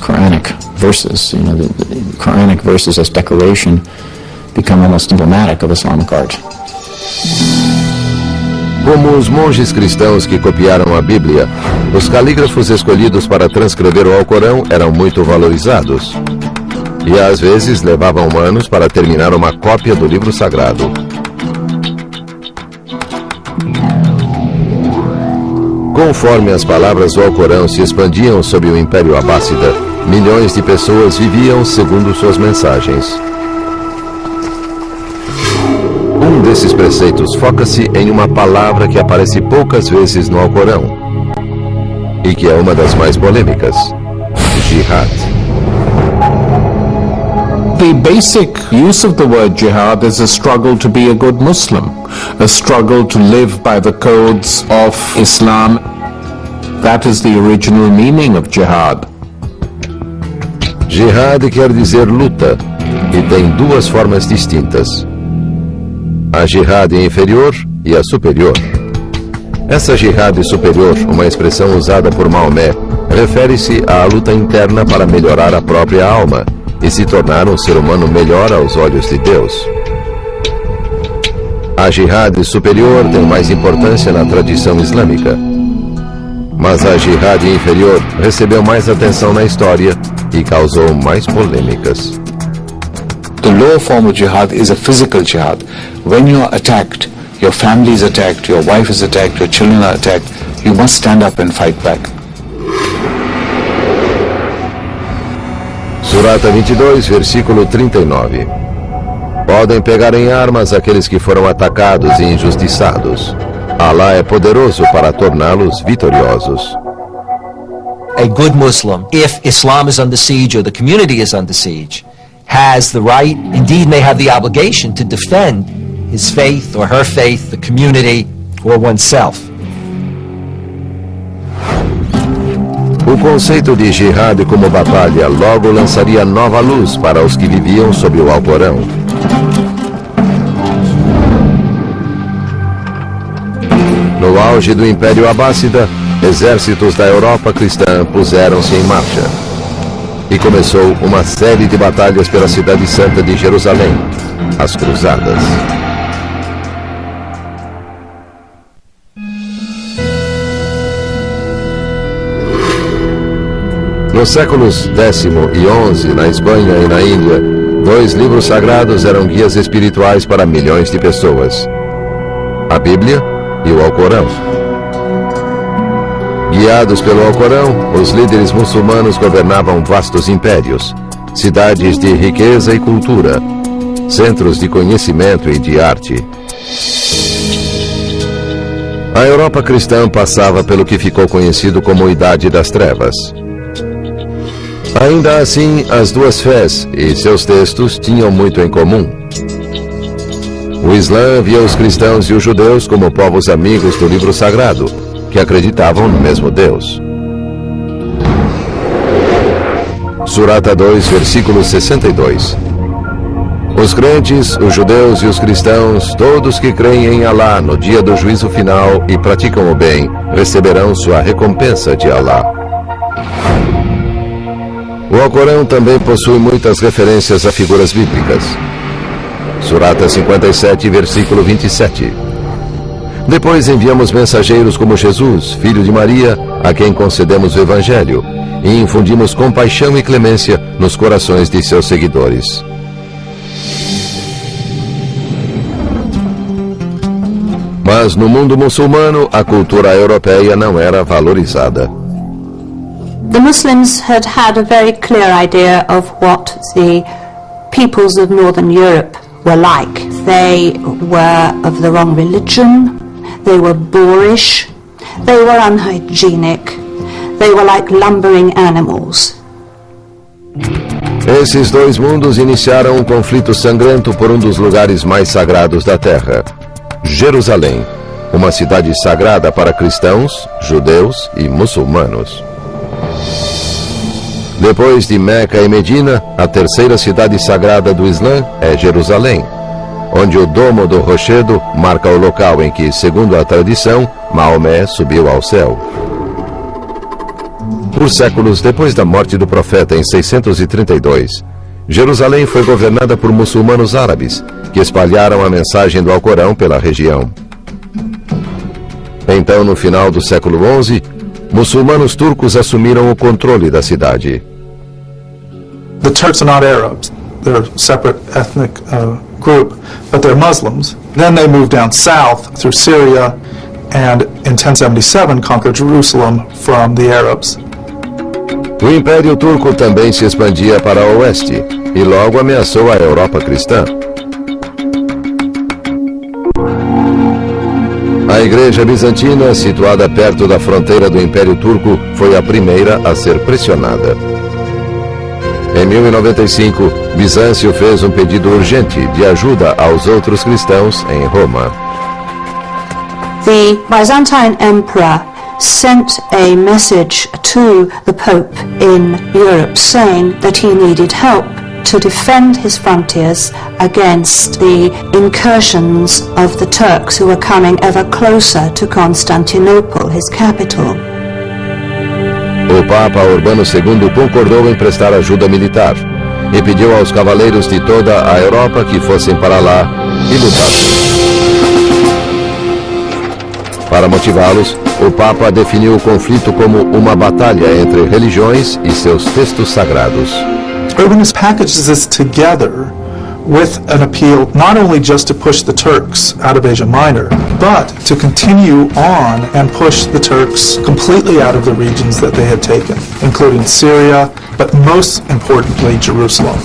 Quranic verses. You know, the Quranic verses as decoration become almost emblematic of Islamic art. Como os monges cristãos que copiaram a Bíblia, os calígrafos escolhidos para transcrever o Alcorão eram muito valorizados. E às vezes levavam anos para terminar uma cópia do livro sagrado. Conforme as palavras do Alcorão se expandiam sob o Império Abássida, milhões de pessoas viviam segundo suas mensagens. Um desses preceitos foca-se em uma palavra que aparece poucas vezes no Alcorão e que é uma das mais polêmicas: jihad. the basic use of the word jihad is a struggle to be a good Muslim, a struggle to live by the codes of Islam. That is the original meaning of jihad. Jihad quer dizer luta, e tem duas formas distintas: a jihad inferior e a superior. Essa jihad superior, uma expressão usada por Maomé, refere-se à luta interna para melhorar a própria alma e se tornar um ser humano melhor aos olhos de Deus. A jihad superior tem mais importância na tradição islâmica, mas a jihad inferior recebeu mais atenção na história e causou mais polêmicas. The lower form of jihad is a physical jihad. When you are attacked, your family is attacked, your wife is attacked, your children are attacked, you must stand up and fight back. Surata 22, versículo 39. Podem pegar em armas aqueles que foram atacados e injustiçados. Alá é poderoso para torná-los vitoriosos. A good Muslim, if Islam is under siege or the community is under siege, has the right, indeed may have the obligation, to defend his faith or her faith, the community, or oneself. O conceito de jihad como batalha logo lançaria nova luz para os que viviam sob o Alcorão. No auge do Império Abássida, exércitos da Europa cristã puseram-se em marcha. E começou uma série de batalhas pela cidade santa de Jerusalém, as Cruzadas. Nos séculos X e XI, na Espanha e na Índia, 2 livros sagrados eram guias espirituais para milhões de pessoas: a Bíblia e o Alcorão. Guiados pelo Alcorão, os líderes muçulmanos governavam vastos impérios, cidades de riqueza e cultura, centros de conhecimento e de arte. A Europa cristã passava pelo que ficou conhecido como Idade das Trevas. Ainda assim, as duas fés e seus textos tinham muito em comum. O Islã via os cristãos e os judeus como povos amigos do livro sagrado, que acreditavam no mesmo Deus. Surata 2, versículo 62. Os crentes, os judeus e os cristãos, todos que creem em Alá no dia do juízo final e praticam o bem, receberão sua recompensa de Alá. O Alcorão também possui muitas referências a figuras bíblicas. Surata 57, versículo 27. Depois enviamos mensageiros como Jesus, filho de Maria, a quem concedemos o Evangelho, e infundimos compaixão e clemência nos corações de seus seguidores. Mas no mundo muçulmano, a cultura europeia não era valorizada. The Muslims had a very clear idea of what the peoples of Northern Europe were like. They were of the wrong religion, they were boorish, they were unhygienic, they were like lumbering animals. Esses dois mundos iniciaram um conflito sangrento por um dos lugares mais sagrados da Terra: Jerusalém, uma cidade sagrada para cristãos, judeus e muçulmanos. Depois de Meca e Medina, a terceira cidade sagrada do Islã é Jerusalém, onde o Domo do Rochedo marca o local em que, segundo a tradição, Maomé subiu ao céu. Por séculos depois da morte do profeta em 632, Jerusalém foi governada por muçulmanos árabes, que espalharam a mensagem do Alcorão pela região. Então, no final do século XI, muçulmanos turcos assumiram o controle da cidade. The Turks are not Arabs. They're a separate ethnic group, but they're Muslims. Then they moved down south through Syria and in 1077 conquered Jerusalem from the Arabs. O Império Turco também se expandia para o oeste e logo ameaçou a Europa cristã. A Igreja Bizantina, situada perto da fronteira do Império Turco, foi a primeira a ser pressionada. Em 1095, Bizâncio fez um pedido urgente de ajuda aos outros cristãos em Roma. The Byzantine Emperor sent a message to the Pope in Europe saying that he needed help to defend his frontiers against the incursions of the Turks who were coming ever closer to Constantinople, his capital. O Papa Urbano II concordou em prestar ajuda militar e pediu aos cavaleiros de toda a Europa que fossem para lá e lutassem. Para motivá-los, o Papa definiu o conflito como uma batalha entre religiões e seus textos sagrados. Urbanus packages this together with an appeal not only just to push the Turks out of Asia Minor, but to continue on and push the Turks completely out of the regions that they had taken, including Syria, but most importantly, Jerusalem.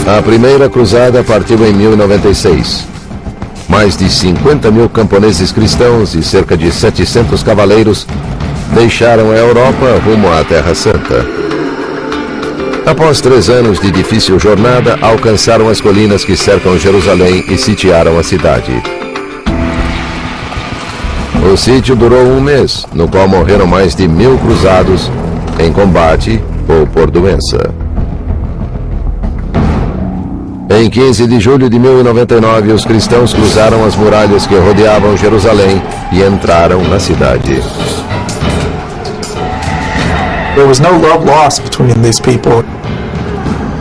A primeira cruzada partiu em 1096. Mais de 50.000 camponeses cristãos e cerca de 700 cavaleiros deixaram a Europa rumo à Terra Santa. Após 3 anos de difícil jornada, alcançaram as colinas que cercam Jerusalém e sitiaram a cidade. O sítio durou 1 mês, no qual morreram mais de 1000 cruzados em combate ou por doença. Em 15 de julho de 1099, os cristãos cruzaram as muralhas que rodeavam Jerusalém e entraram na cidade. There was no love lost between these people.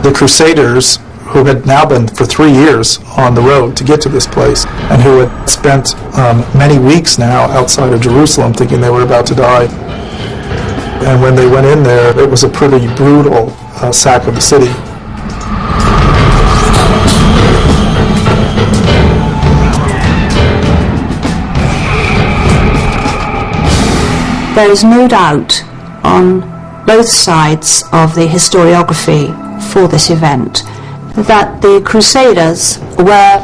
The Crusaders, who had now been for 3 years on the road to get to this place, and who had spent many weeks now outside of Jerusalem thinking they were about to die. And when they went in there, it was a pretty brutal sack of the city. There is no doubt on both sides of the historiography for this event that the Crusaders were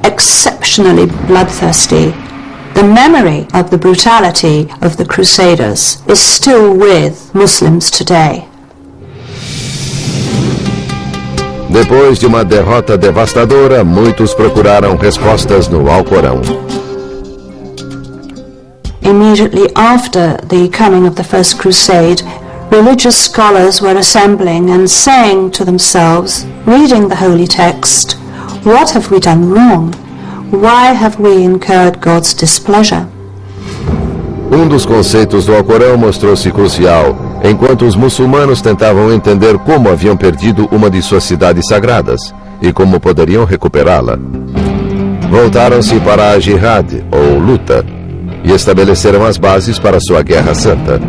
exceptionally bloodthirsty. The memory of the brutality of the Crusaders is still with Muslims today. Depois de uma derrota devastadora, muitos procuraram respostas no Alcorão. Immediately after the coming of the First Crusade, religious scholars were assembling and saying to themselves, reading the holy text, "What have we done wrong? Why have we incurred God's displeasure?" Dos conceitos do Alcorão mostrou-se crucial, enquanto os muçulmanos tentavam entender como haviam perdido uma de suas cidades sagradas e como poderiam recuperá-la. Voltaram-se para a jihad, ou luta, e estabeleceram as bases para sua guerra santa.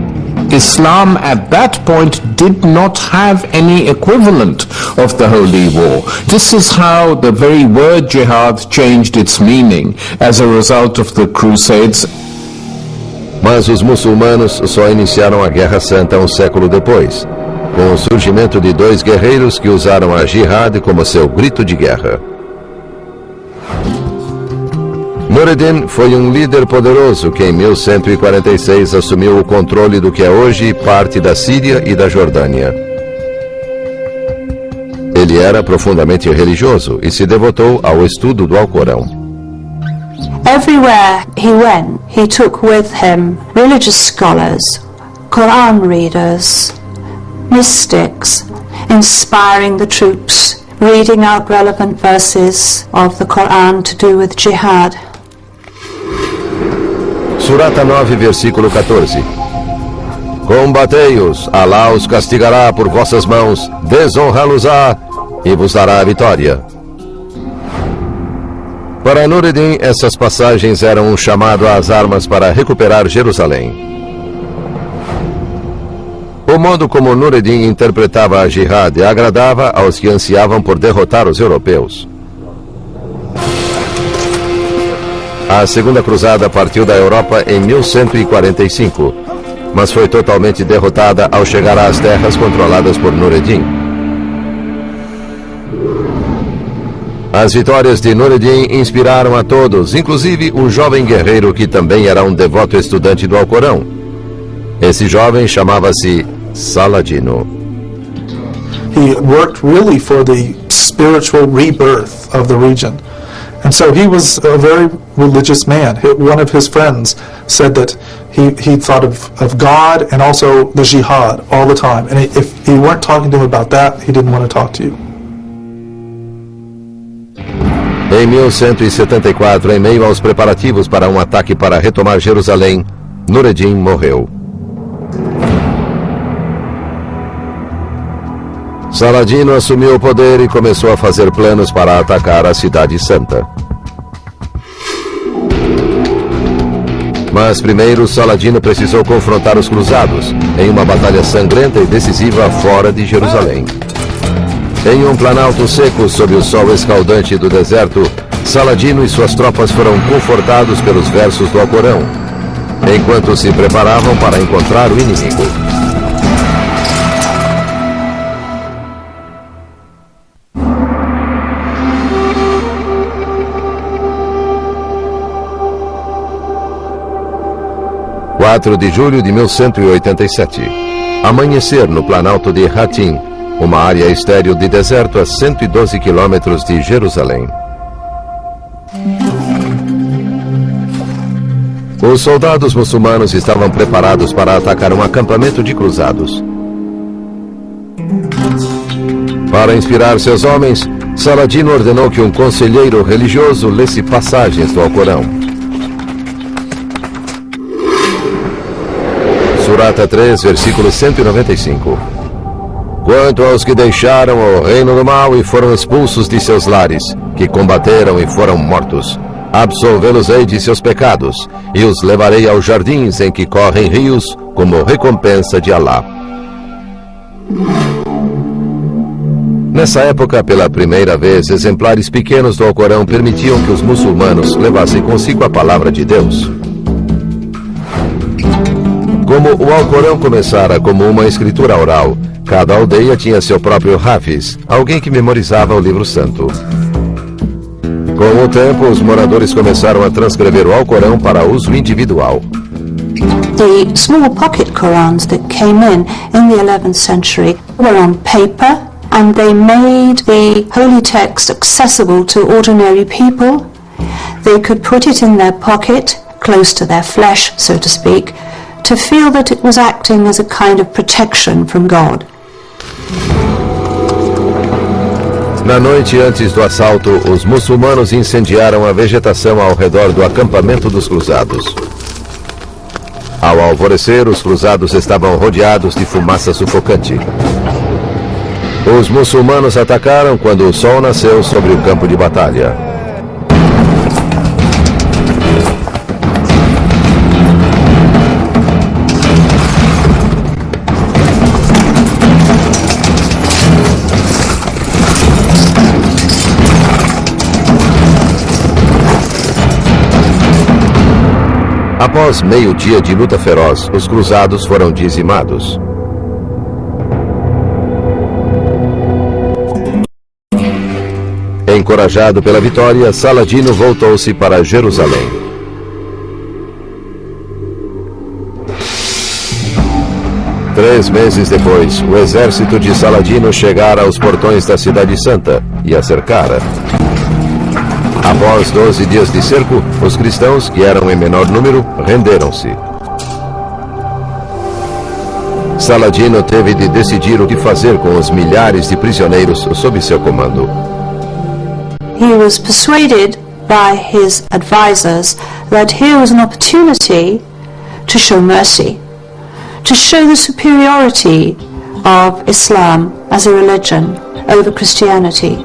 Islam at that point did not have any equivalent of the Holy War. This is how the very word jihad changed its meaning as a result of the Crusades. Mas os muçulmanos só iniciaram a Guerra Santa um século depois, com o surgimento de 2 guerreiros que usaram a jihad como seu grito de guerra. Nur ad-Din foi um líder poderoso que em 1146 assumiu o controle do que é hoje parte da Síria e da Jordânia. Ele era profundamente religioso e se devotou ao estudo do Alcorão. Everywhere he went, he took with him religious scholars, Quran readers, mystics, inspiring the troops, reading out relevant verses of the Quran to do with jihad. Surata 9, versículo 14. Combatei-os, Alá os castigará por vossas mãos, desonrá-los-á e vos dará a vitória. Para Nur ad-Din, essas passagens eram um chamado às armas para recuperar Jerusalém. O modo como Nur ad-Din interpretava a jihad agradava aos que ansiavam por derrotar os europeus. A Segunda Cruzada partiu da Europa em 1145, mas foi totalmente derrotada ao chegar às terras controladas por Nur ad-Din. As vitórias de Nur ad-Din inspiraram a todos, inclusive o jovem guerreiro que também era um devoto estudante do Alcorão. Esse jovem chamava-se Saladino. He worked really for the spiritual rebirth of the region. And so he was a very religious man. One of his friends said that he thought of God and also the jihad all the time. And if you weren't talking to him about that, he didn't want to talk to you. Em 1174, em meio aos preparativos para um ataque para retomar Jerusalém, Nureddin morreu. Saladino assumiu o poder e começou a fazer planos para atacar a Cidade Santa. Mas primeiro, Saladino precisou confrontar os cruzados em uma batalha sangrenta e decisiva fora de Jerusalém. Em um planalto seco, sob o sol escaldante do deserto, Saladino e suas tropas foram confortados pelos versos do Alcorão, enquanto se preparavam para encontrar o inimigo. (4 de julho de 1187). Amanhecer no planalto de Hatim, uma área estéril de deserto a 112 quilômetros de Jerusalém. Os soldados muçulmanos estavam preparados para atacar um acampamento de cruzados. Para inspirar seus homens, Saladino ordenou que um conselheiro religioso lesse passagens do Alcorão. Surata 3, versículo 195. Quanto aos que deixaram o reino do mal e foram expulsos de seus lares, que combateram e foram mortos, absolvê-los-ei de seus pecados, e os levarei aos jardins em que correm rios, como recompensa de Alá. Nessa época, pela primeira vez, exemplares pequenos do Alcorão permitiam que os muçulmanos levassem consigo a palavra de Deus. Como o Alcorão começara como uma escritura oral, cada aldeia tinha seu próprio Hafiz, alguém que memorizava o livro santo. Com o tempo, os moradores começaram a transcrever o Alcorão para uso individual. The small pocket Qurans that came in the 11th century were on paper, and they made the holy text accessible to ordinary people. They could put it in their pocket, close to their flesh, so to speak, to feel that it was acting as a kind of protection from God. Na noite antes do assalto, os muçulmanos incendiaram a vegetação ao redor do acampamento dos cruzados. Ao alvorecer, os cruzados estavam rodeados de fumaça sufocante. Os muçulmanos atacaram quando o sol nasceu sobre o campo de batalha. Após meio-dia de luta feroz, os cruzados foram dizimados. Encorajado pela vitória, Saladino voltou-se para Jerusalém. Três meses depois, o exército de Saladino chegara aos portões da Cidade Santa e a cercara. Após 12 dias de cerco, os cristãos, que eram em menor número, renderam-se. Saladino teve de decidir o que fazer com os milhares de prisioneiros sob seu comando. He was persuaded by his advisors that here was an opportunity to show mercy, to show the superiority of Islam as a religion over Christianity.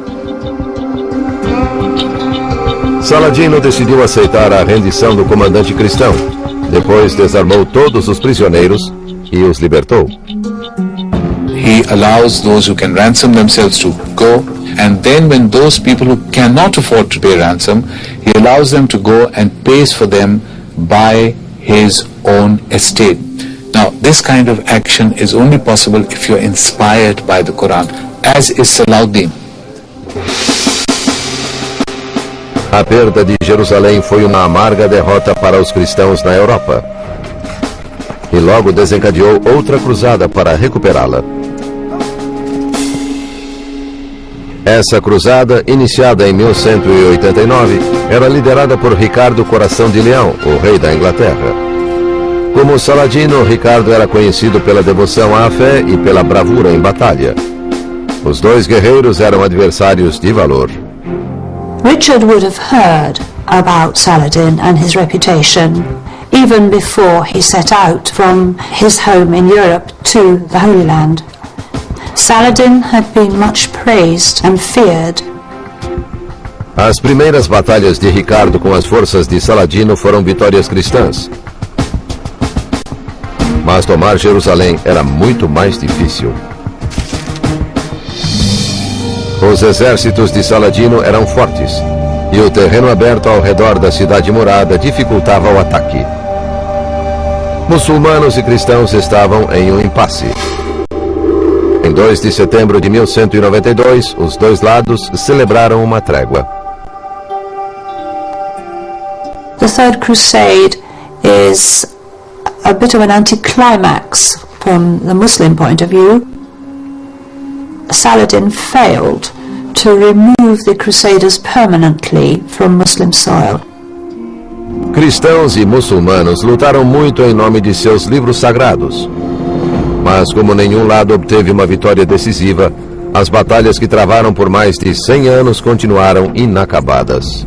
Saladino decidiu aceitar a rendição do comandante cristão. Depois desarmou todos os prisioneiros e os libertou. He allows those who can ransom themselves to go, and then when those people who cannot afford to pay ransom, he allows them to go and pays for them by his own estate. Now, this kind of action is only possible if you are inspired by the Quran, as is Salahuddin. A perda de Jerusalém foi uma amarga derrota para os cristãos na Europa. logo desencadeou outra cruzada para recuperá-la. Essa cruzada, iniciada em 1189, era liderada por Ricardo Coração de Leão, o rei da Inglaterra. Como Saladino, Ricardo era conhecido pela devoção à fé e pela bravura em batalha. Os dois guerreiros eram adversários de valor. Richard would have heard about Saladin and his reputation even before he set out from his home in Europe to the Holy Land. Saladin had been much praised and feared. As primeiras batalhas de Ricardo com as forças de Saladino foram vitórias cristãs. Mas tomar Jerusalém era muito mais difícil. Os exércitos de Saladino eram fortes, e o terreno aberto ao redor da cidade murada dificultava o ataque. Muçulmanos e cristãos estavam em um impasse. Em 2 de setembro de 1192, os dois lados celebraram uma trégua. The Third Crusade is a bit of an anticlimax from the Muslim point of view. Saladin failed to remove the Crusaders permanently from Muslim soil. Cristãos e muçulmanos lutaram muito em nome de seus livros sagrados. Mas como nenhum lado obteve uma vitória decisiva, as batalhas que travaram por mais de 100 anos continuaram inacabadas.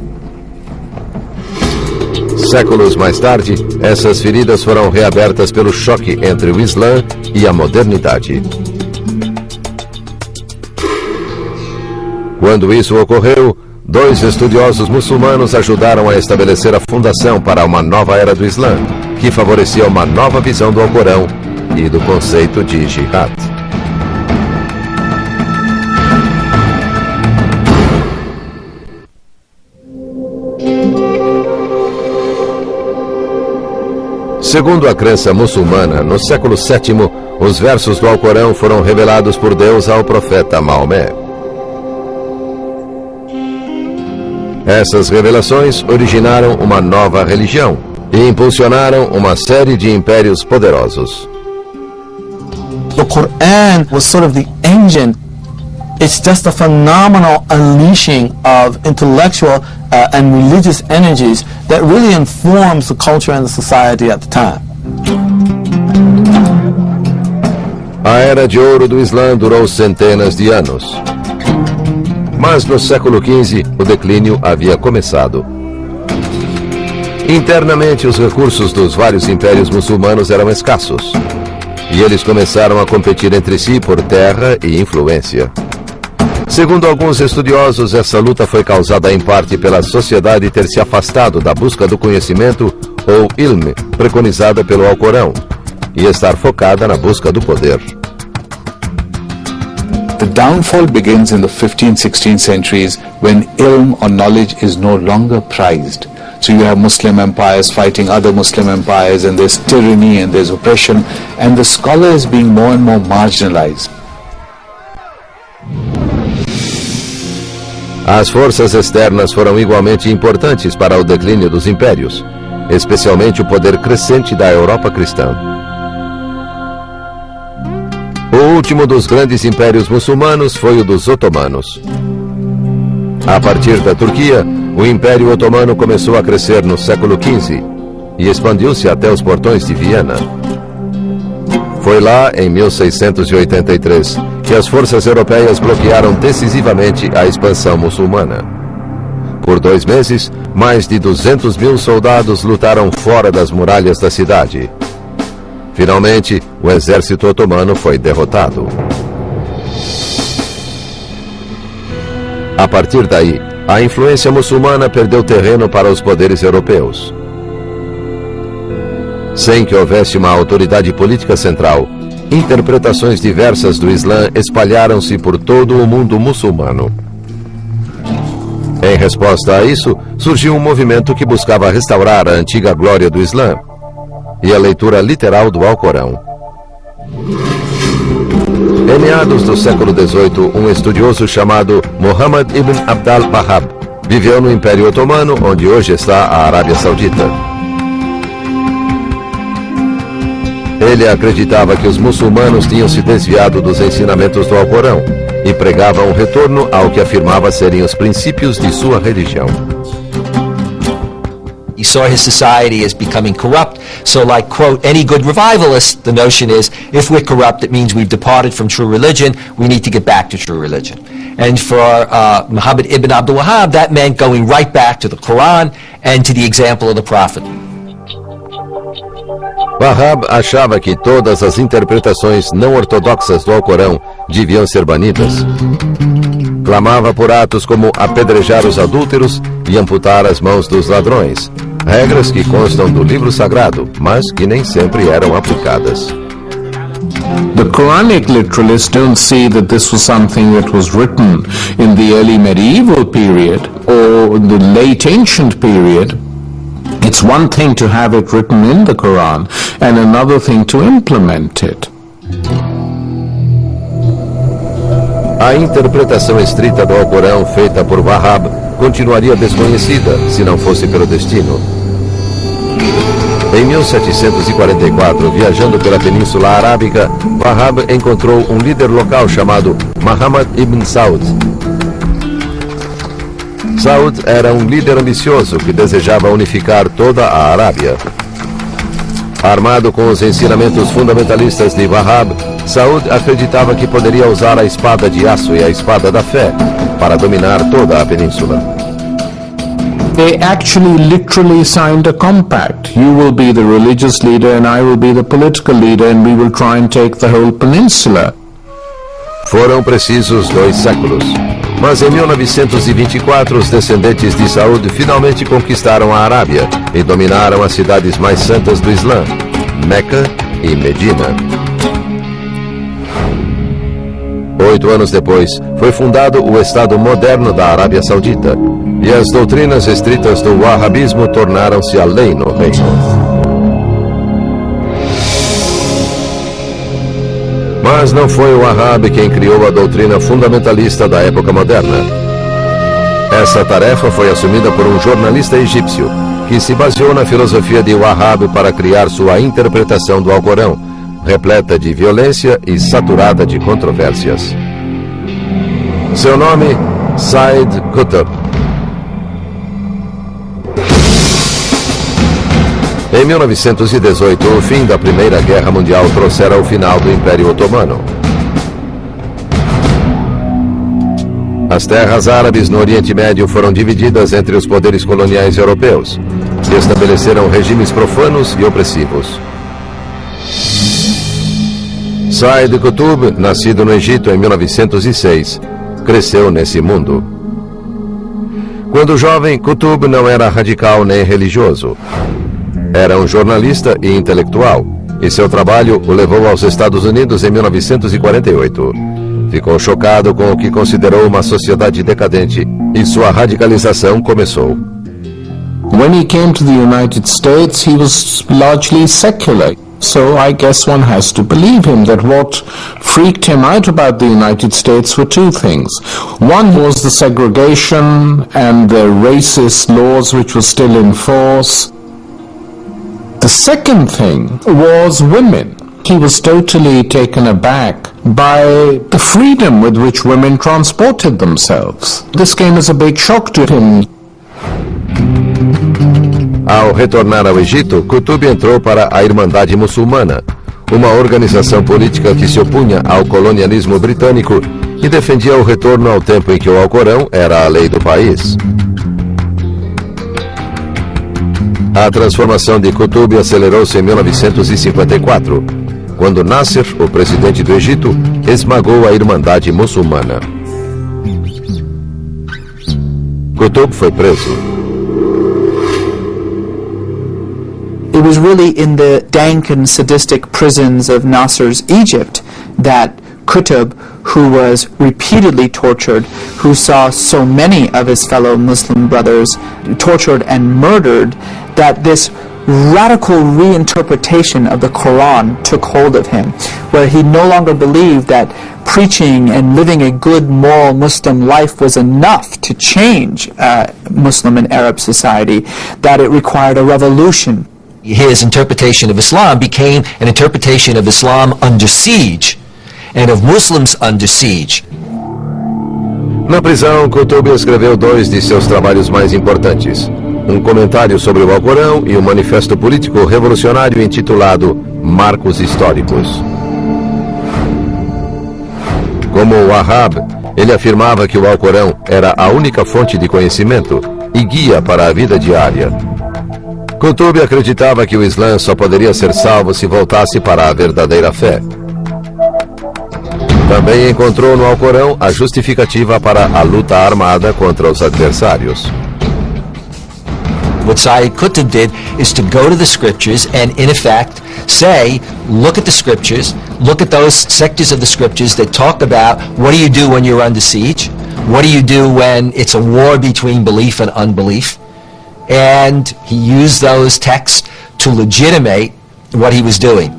Séculos mais tarde, essas feridas foram reabertas pelo choque entre o Islã e a modernidade. Quando isso ocorreu, dois estudiosos muçulmanos ajudaram a estabelecer a fundação para uma nova era do Islã, que favorecia uma nova visão do Alcorão e do conceito de jihad. Segundo a crença muçulmana, no século VII, os versos do Alcorão foram revelados por Deus ao profeta Maomé. Essas revelações originaram uma nova religião e impulsionaram uma série de impérios poderosos. The Quran was sort of the engine. It's just a phenomenal unleashing of intellectual and religious energies that really informs the culture and the society at the time. A era de ouro do Islã durou centenas de anos. Mas no século XV, o declínio havia começado. Internamente, os recursos dos vários impérios muçulmanos eram escassos. E eles começaram a competir entre si por terra e influência. Segundo alguns estudiosos, essa luta foi causada em parte pela sociedade ter se afastado da busca do conhecimento, ou ilm, preconizada pelo Alcorão, e estar focada na busca do poder. The downfall begins in the 15th, 16th centuries when ilm or knowledge is no longer prized. So you have Muslim empires fighting other Muslim empires, and there's tyranny and there's oppression, and the scholar is being more and more marginalized. As forças externas foram igualmente importantes para o declínio dos impérios, especialmente o poder crescente da Europa cristã. O último dos grandes impérios muçulmanos foi o dos otomanos. A partir da Turquia, o Império Otomano começou a crescer no século XV e expandiu-se até os portões de Viena. Foi lá, em 1683, que as forças europeias bloquearam decisivamente a expansão muçulmana. Por 2 meses, mais de 200 mil soldados lutaram fora das muralhas da cidade. Finalmente, o exército otomano foi derrotado. A partir daí, a influência muçulmana perdeu terreno para os poderes europeus. Sem que houvesse uma autoridade política central, interpretações diversas do Islã espalharam-se por todo o mundo muçulmano. Em resposta a isso, surgiu um movimento que buscava restaurar a antiga glória do Islã e a leitura literal do Alcorão. Em meados do século XVIII, um estudioso chamado Muhammad ibn Abd al-Wahhab viveu no Império Otomano, onde hoje está a Arábia Saudita. Ele acreditava que os muçulmanos tinham se desviado dos ensinamentos do Alcorão e pregava um retorno ao que afirmava serem os princípios de sua religião. He saw his society as becoming corrupt, so like, quote, any good revivalist, the notion is, if we're corrupt, it means we've departed from true religion, we need to get back to true religion. And for Muhammad ibn Abdul Wahhab, that meant going right back to the Quran and to the example of the Prophet. Wahhab achava que todas as interpretações não ortodoxas do Alcorão deviam ser banidas. Clamava por atos como apedrejar os adúlteros e amputar as mãos dos ladrões, regras que constam do livro sagrado, mas que nem sempre eram aplicadas. The Quranic literalists don't see that this was something that was written in the early medieval period or the late ancient period. It's one thing to have it written in the Quran and another thing to implement it. A interpretação estrita do Alcorão feita por Wahhab continuaria desconhecida se não fosse pelo destino. Em 1744, viajando pela Península Arábica, Wahhab encontrou um líder local chamado Muhammad ibn Saud. Saud era um líder ambicioso que desejava unificar toda a Arábia. Armado com os ensinamentos fundamentalistas de Wahhab, Saud acreditava que poderia usar a espada de aço e a espada da fé para dominar toda a península. They actually literally signed a compact. You will be the religious leader and I will be the political leader and we will try and take the whole peninsula. Foram precisos 2 séculos. Mas em 1924, os descendentes de Saud finalmente conquistaram a Arábia e dominaram as cidades mais santas do Islã, Meca e Medina. 8 anos depois, foi fundado o Estado moderno da Arábia Saudita, e as doutrinas estritas do Wahhabismo tornaram-se a lei no reino. Mas não foi o Wahhab quem criou a doutrina fundamentalista da época moderna. Essa tarefa foi assumida por um jornalista egípcio, que se baseou na filosofia de Wahhab para criar sua interpretação do Alcorão, repleta de violência e saturada de controvérsias. Seu nome, Said Qutb. Em 1918, o fim da Primeira Guerra Mundial trouxera o final do Império Otomano. As terras árabes no Oriente Médio foram divididas entre os poderes coloniais europeus, que estabeleceram regimes profanos e opressivos. Said Qutb, nascido no Egito em 1906, cresceu nesse mundo. Quando jovem, Qutb não era radical nem religioso. Era um jornalista e intelectual, e seu trabalho o levou aos Estados Unidos em 1948. Ficou chocado com o que considerou uma sociedade decadente, e sua radicalização começou. When he came to the United States, he was largely secular. So I guess one has to believe him that what freaked him out about the United States were 2 things. One was the segregation and the racist laws which were still in force. The second thing was women. He was totally taken aback by the freedom with which women transported themselves. This came as a big shock to him. Ao retornar ao Egito, Qutb entrou para a Irmandade Muçulmana, uma organização política que se opunha ao colonialismo britânico e defendia o retorno ao tempo em que o Alcorão era a lei do país. A transformação de Qutb acelerou-se em 1954, quando Nasser, o presidente do Egito, esmagou a Irmandade Muçulmana. Qutb foi preso. It was really in the dank and sadistic prisons of Nasser's Egypt that Qutb, who was repeatedly tortured, who saw so many of his fellow Muslim brothers tortured and murdered, that this radical reinterpretation of the Quran took hold of him, where he no longer believed that preaching and living a good moral Muslim life was enough to change Muslim and Arab society, that it required a revolution. His interpretation of Islam became an interpretation of Islam under siege and of Muslims under siege. Na prisão, Qutb escreveu dois de seus trabalhos mais importantes: um comentário sobre o Alcorão e um manifesto político revolucionário intitulado Marcos Históricos. Como o Wahhab, ele afirmava que o Alcorão era a única fonte de conhecimento e guia para a vida diária. Qutb acreditava que o Islã só poderia ser salvo se voltasse para a verdadeira fé. Também encontrou no Alcorão a justificativa para a luta armada contra os adversários. What Sayyid Qutb did is to go to the scriptures and, in effect, say, look at the scriptures, look at those sectors of the scriptures that talk about what do you do when you're under siege, what do you do when it's a war between belief and unbelief, and he used those texts to legitimate what he was doing.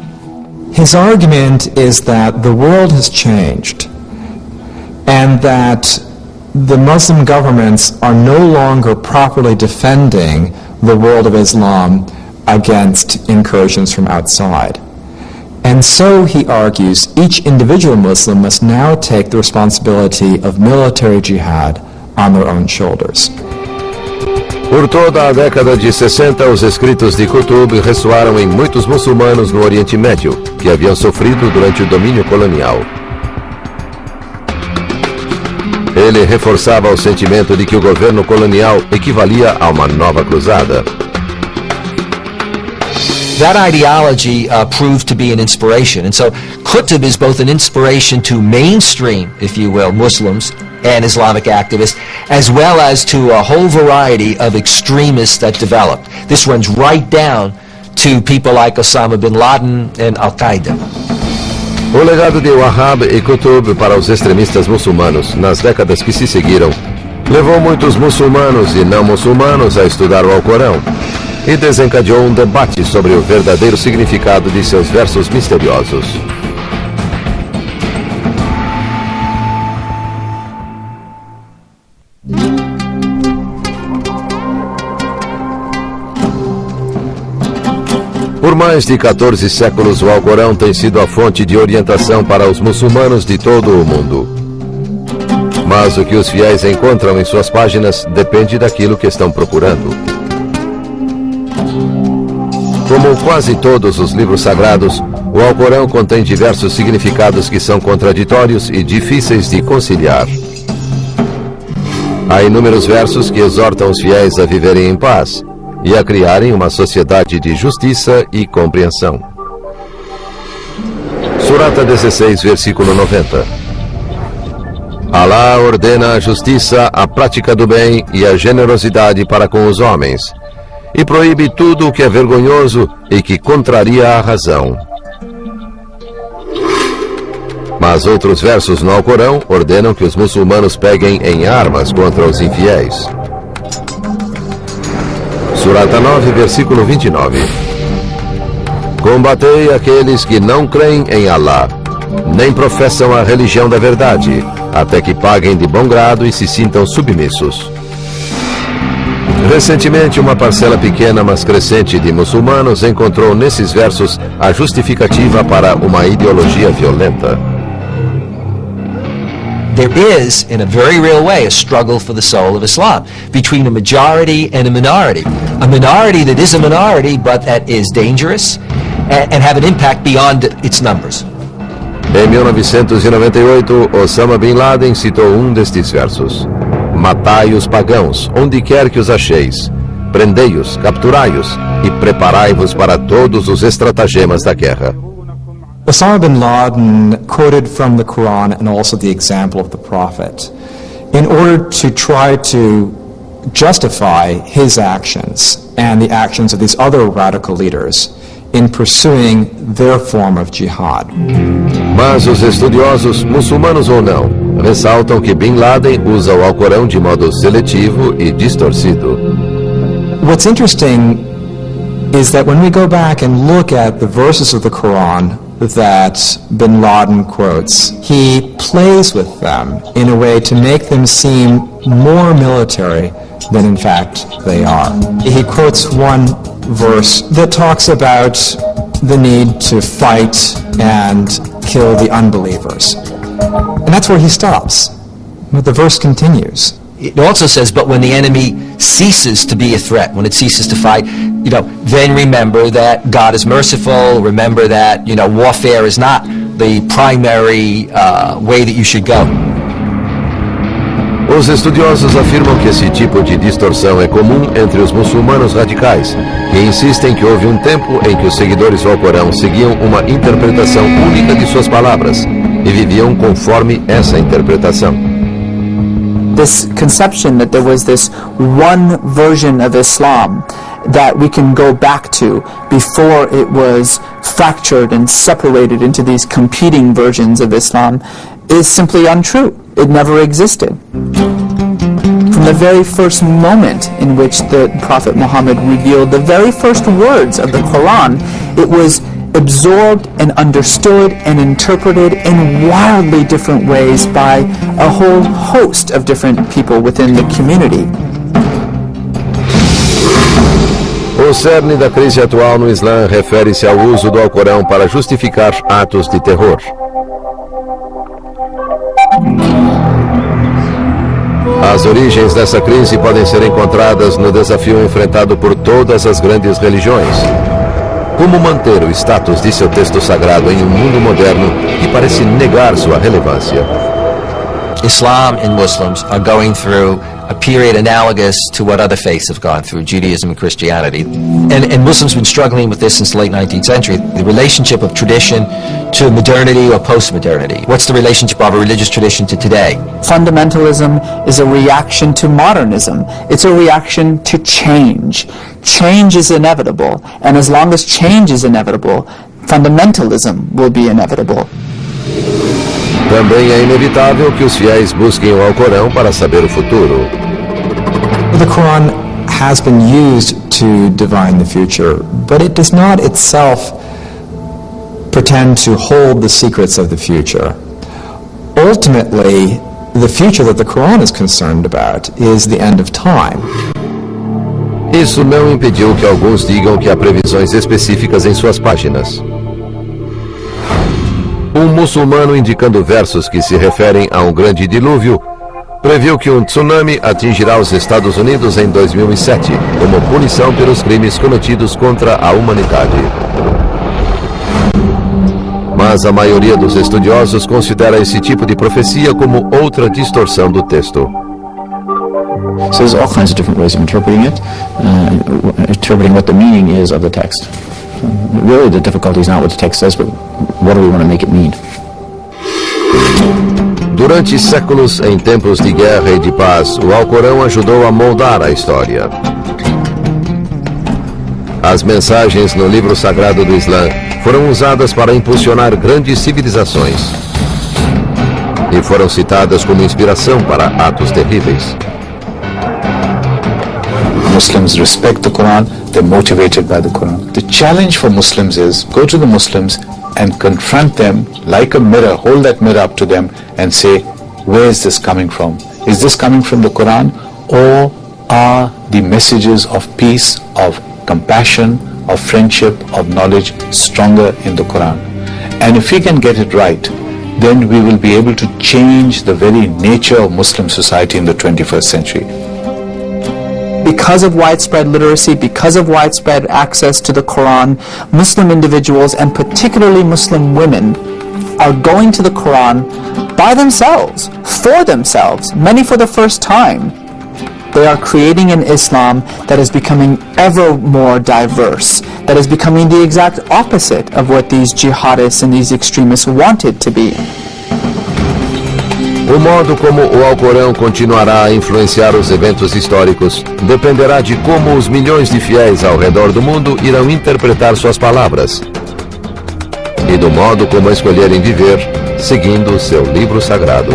His argument is that the world has changed and that the Muslim governments are no longer properly defending the world of Islam against incursions from outside. And so, he argues, each individual Muslim must now take the responsibility of military jihad on their own shoulders. Por toda a década de 60, os escritos de Qutb ressoaram em muitos muçulmanos no Oriente Médio, que haviam sofrido durante o domínio colonial. Ele reforçava o sentimento de que o governo colonial equivalia a uma nova cruzada. That ideology proved to be an inspiration. And so Qutb is both an inspiration to mainstream, if you will, Muslims and Islamic activists, as well as to a whole variety of extremists that developed. This runs right down to people like Osama bin Laden and Al-Qaeda. O legado de Wahhab e Qutb para os extremistas muçulmanos nas décadas que se seguiram levou muitos muçulmanos e não muçulmanos a estudar o Alcorão e desencadeou um debate sobre o verdadeiro significado de seus versos misteriosos. Por mais de 14 séculos, o Alcorão tem sido a fonte de orientação para os muçulmanos de todo o mundo. Mas o que os fiéis encontram em suas páginas depende daquilo que estão procurando. Como quase todos os livros sagrados, o Alcorão contém diversos significados que são contraditórios e difíceis de conciliar. Há inúmeros versos que exortam os fiéis a viverem em paz e a criarem uma sociedade de justiça e compreensão. Surata 16, versículo 90. Alá ordena a justiça, a prática do bem e a generosidade para com os homens, e proíbe tudo o que é vergonhoso e que contraria a razão. Mas outros versos no Alcorão ordenam que os muçulmanos peguem em armas contra os infiéis. Surata 9, versículo 29. Combatei aqueles que não creem em Alá, nem professam a religião da verdade, até que paguem de bom grado e se sintam submissos. Recentemente, uma parcela pequena, mas crescente de muçulmanos encontrou nesses versos a justificativa para uma ideologia violenta. There is, in a very real way, a struggle for the soul of Islam between a majority and a minority. A minority that is a minority, but that is dangerous and have an impact beyond its numbers. Em 1998, Osama bin Laden citou um destes versos: matai os pagãos, onde quer que os acheis, prendei-os, capturai-os e preparai-vos para todos os estratagemas da guerra. Osama bin Laden quoted from the Quran and also the example of the Prophet in order to try to justify his actions and the actions of these other radical leaders in pursuing their form of jihad. Mas os estudiosos, muçulmanos ou não, ressaltam que Bin Laden usa o Alcorão de modo seletivo e distorcido. What's interesting is that when we go back and look at the verses of the Quran that Bin Laden quotes, he plays with them in a way to make them seem more military than in fact they are. He quotes one verse that talks about the need to fight and kill the unbelievers. And that's where he stops. But the verse continues. It also says, but when the enemy ceases to be a threat, when it ceases to fight, then remember that God is merciful, remember that, warfare is not the primary way that you should go. Os estudiosos afirmam que esse tipo de distorção é comum entre os muçulmanos radicais, que insistem que houve um tempo em que os seguidores do Alcorão seguiam uma interpretação única de suas palavras e viviam conforme essa interpretação. This conception that there was this one version of Islam that we can go back to before it was fractured and separated into these competing versions of Islam is simply untrue. It never existed. From the very first moment in which the Prophet Muhammad revealed the very first words of the Quran, it was absorbed and understood and interpreted in wildly different ways by a whole host of different people within the community. O cerne da crise atual no Islã refere-se ao uso do Alcorão para justificar atos de terror. As origens dessa crise podem ser encontradas no desafio enfrentado por todas as grandes religiões. Como manter o status de seu texto sagrado em um mundo moderno que parece negar sua relevância? Islam and Muslims are going through a period analogous to what other faiths have gone through, Judaism and Christianity. And Muslims have been struggling with this since the late 19th century, the relationship of tradition to modernity or post-modernity. What's the relationship of a religious tradition to today? Fundamentalism is a reaction to modernism. It's a reaction to change. Change is inevitable, and as long as change is inevitable, fundamentalism will be inevitable. Também é inevitável que os fiéis busquem o Alcorão para saber o futuro. The Quran has been used to divine the future, but it does not itself pretend to hold the secrets of the future. Ultimately, the future that the Quran is concerned about is the end of time. Isso não impediu que alguns digam que há previsões específicas em suas páginas. Um muçulmano indicando versos que se referem a um grande dilúvio previu que um tsunami atingirá os Estados Unidos em 2007 como punição pelos crimes cometidos contra a humanidade. Mas a maioria dos estudiosos considera esse tipo de profecia como outra distorção do texto. So there's all kinds of different ways of interpreting it, interpreting what the meaning is of the text. Really, the difficulty is not what the text says, but what do we want to make it mean? Durante séculos, em tempos de guerra e de paz, o Alcorão ajudou a moldar a história. As mensagens no livro sagrado do Islã foram usadas para impulsionar grandes civilizações e foram citadas como inspiração para atos terríveis. Muslims respect the Quran, they're motivated by the Quran. The challenge for Muslims is go to the Muslims and confront them like a mirror, hold that mirror up to them and say, where is this coming from? Is this coming from the Quran, or are the messages of peace, of compassion, of friendship, of knowledge stronger in the Quran? And if we can get it right, then we will be able to change the very nature of Muslim society in the 21st century. Because of widespread literacy, because of widespread access to the Quran, Muslim individuals, and particularly Muslim women, are going to the Quran by themselves, for themselves, many for the first time. They are creating an Islam that is becoming ever more diverse, that is becoming the exact opposite of what these jihadists and these extremists want it to be. O modo como o Alcorão continuará a influenciar os eventos históricos dependerá de como os milhões de fiéis ao redor do mundo irão interpretar suas palavras e do modo como escolherem viver seguindo seu livro sagrado.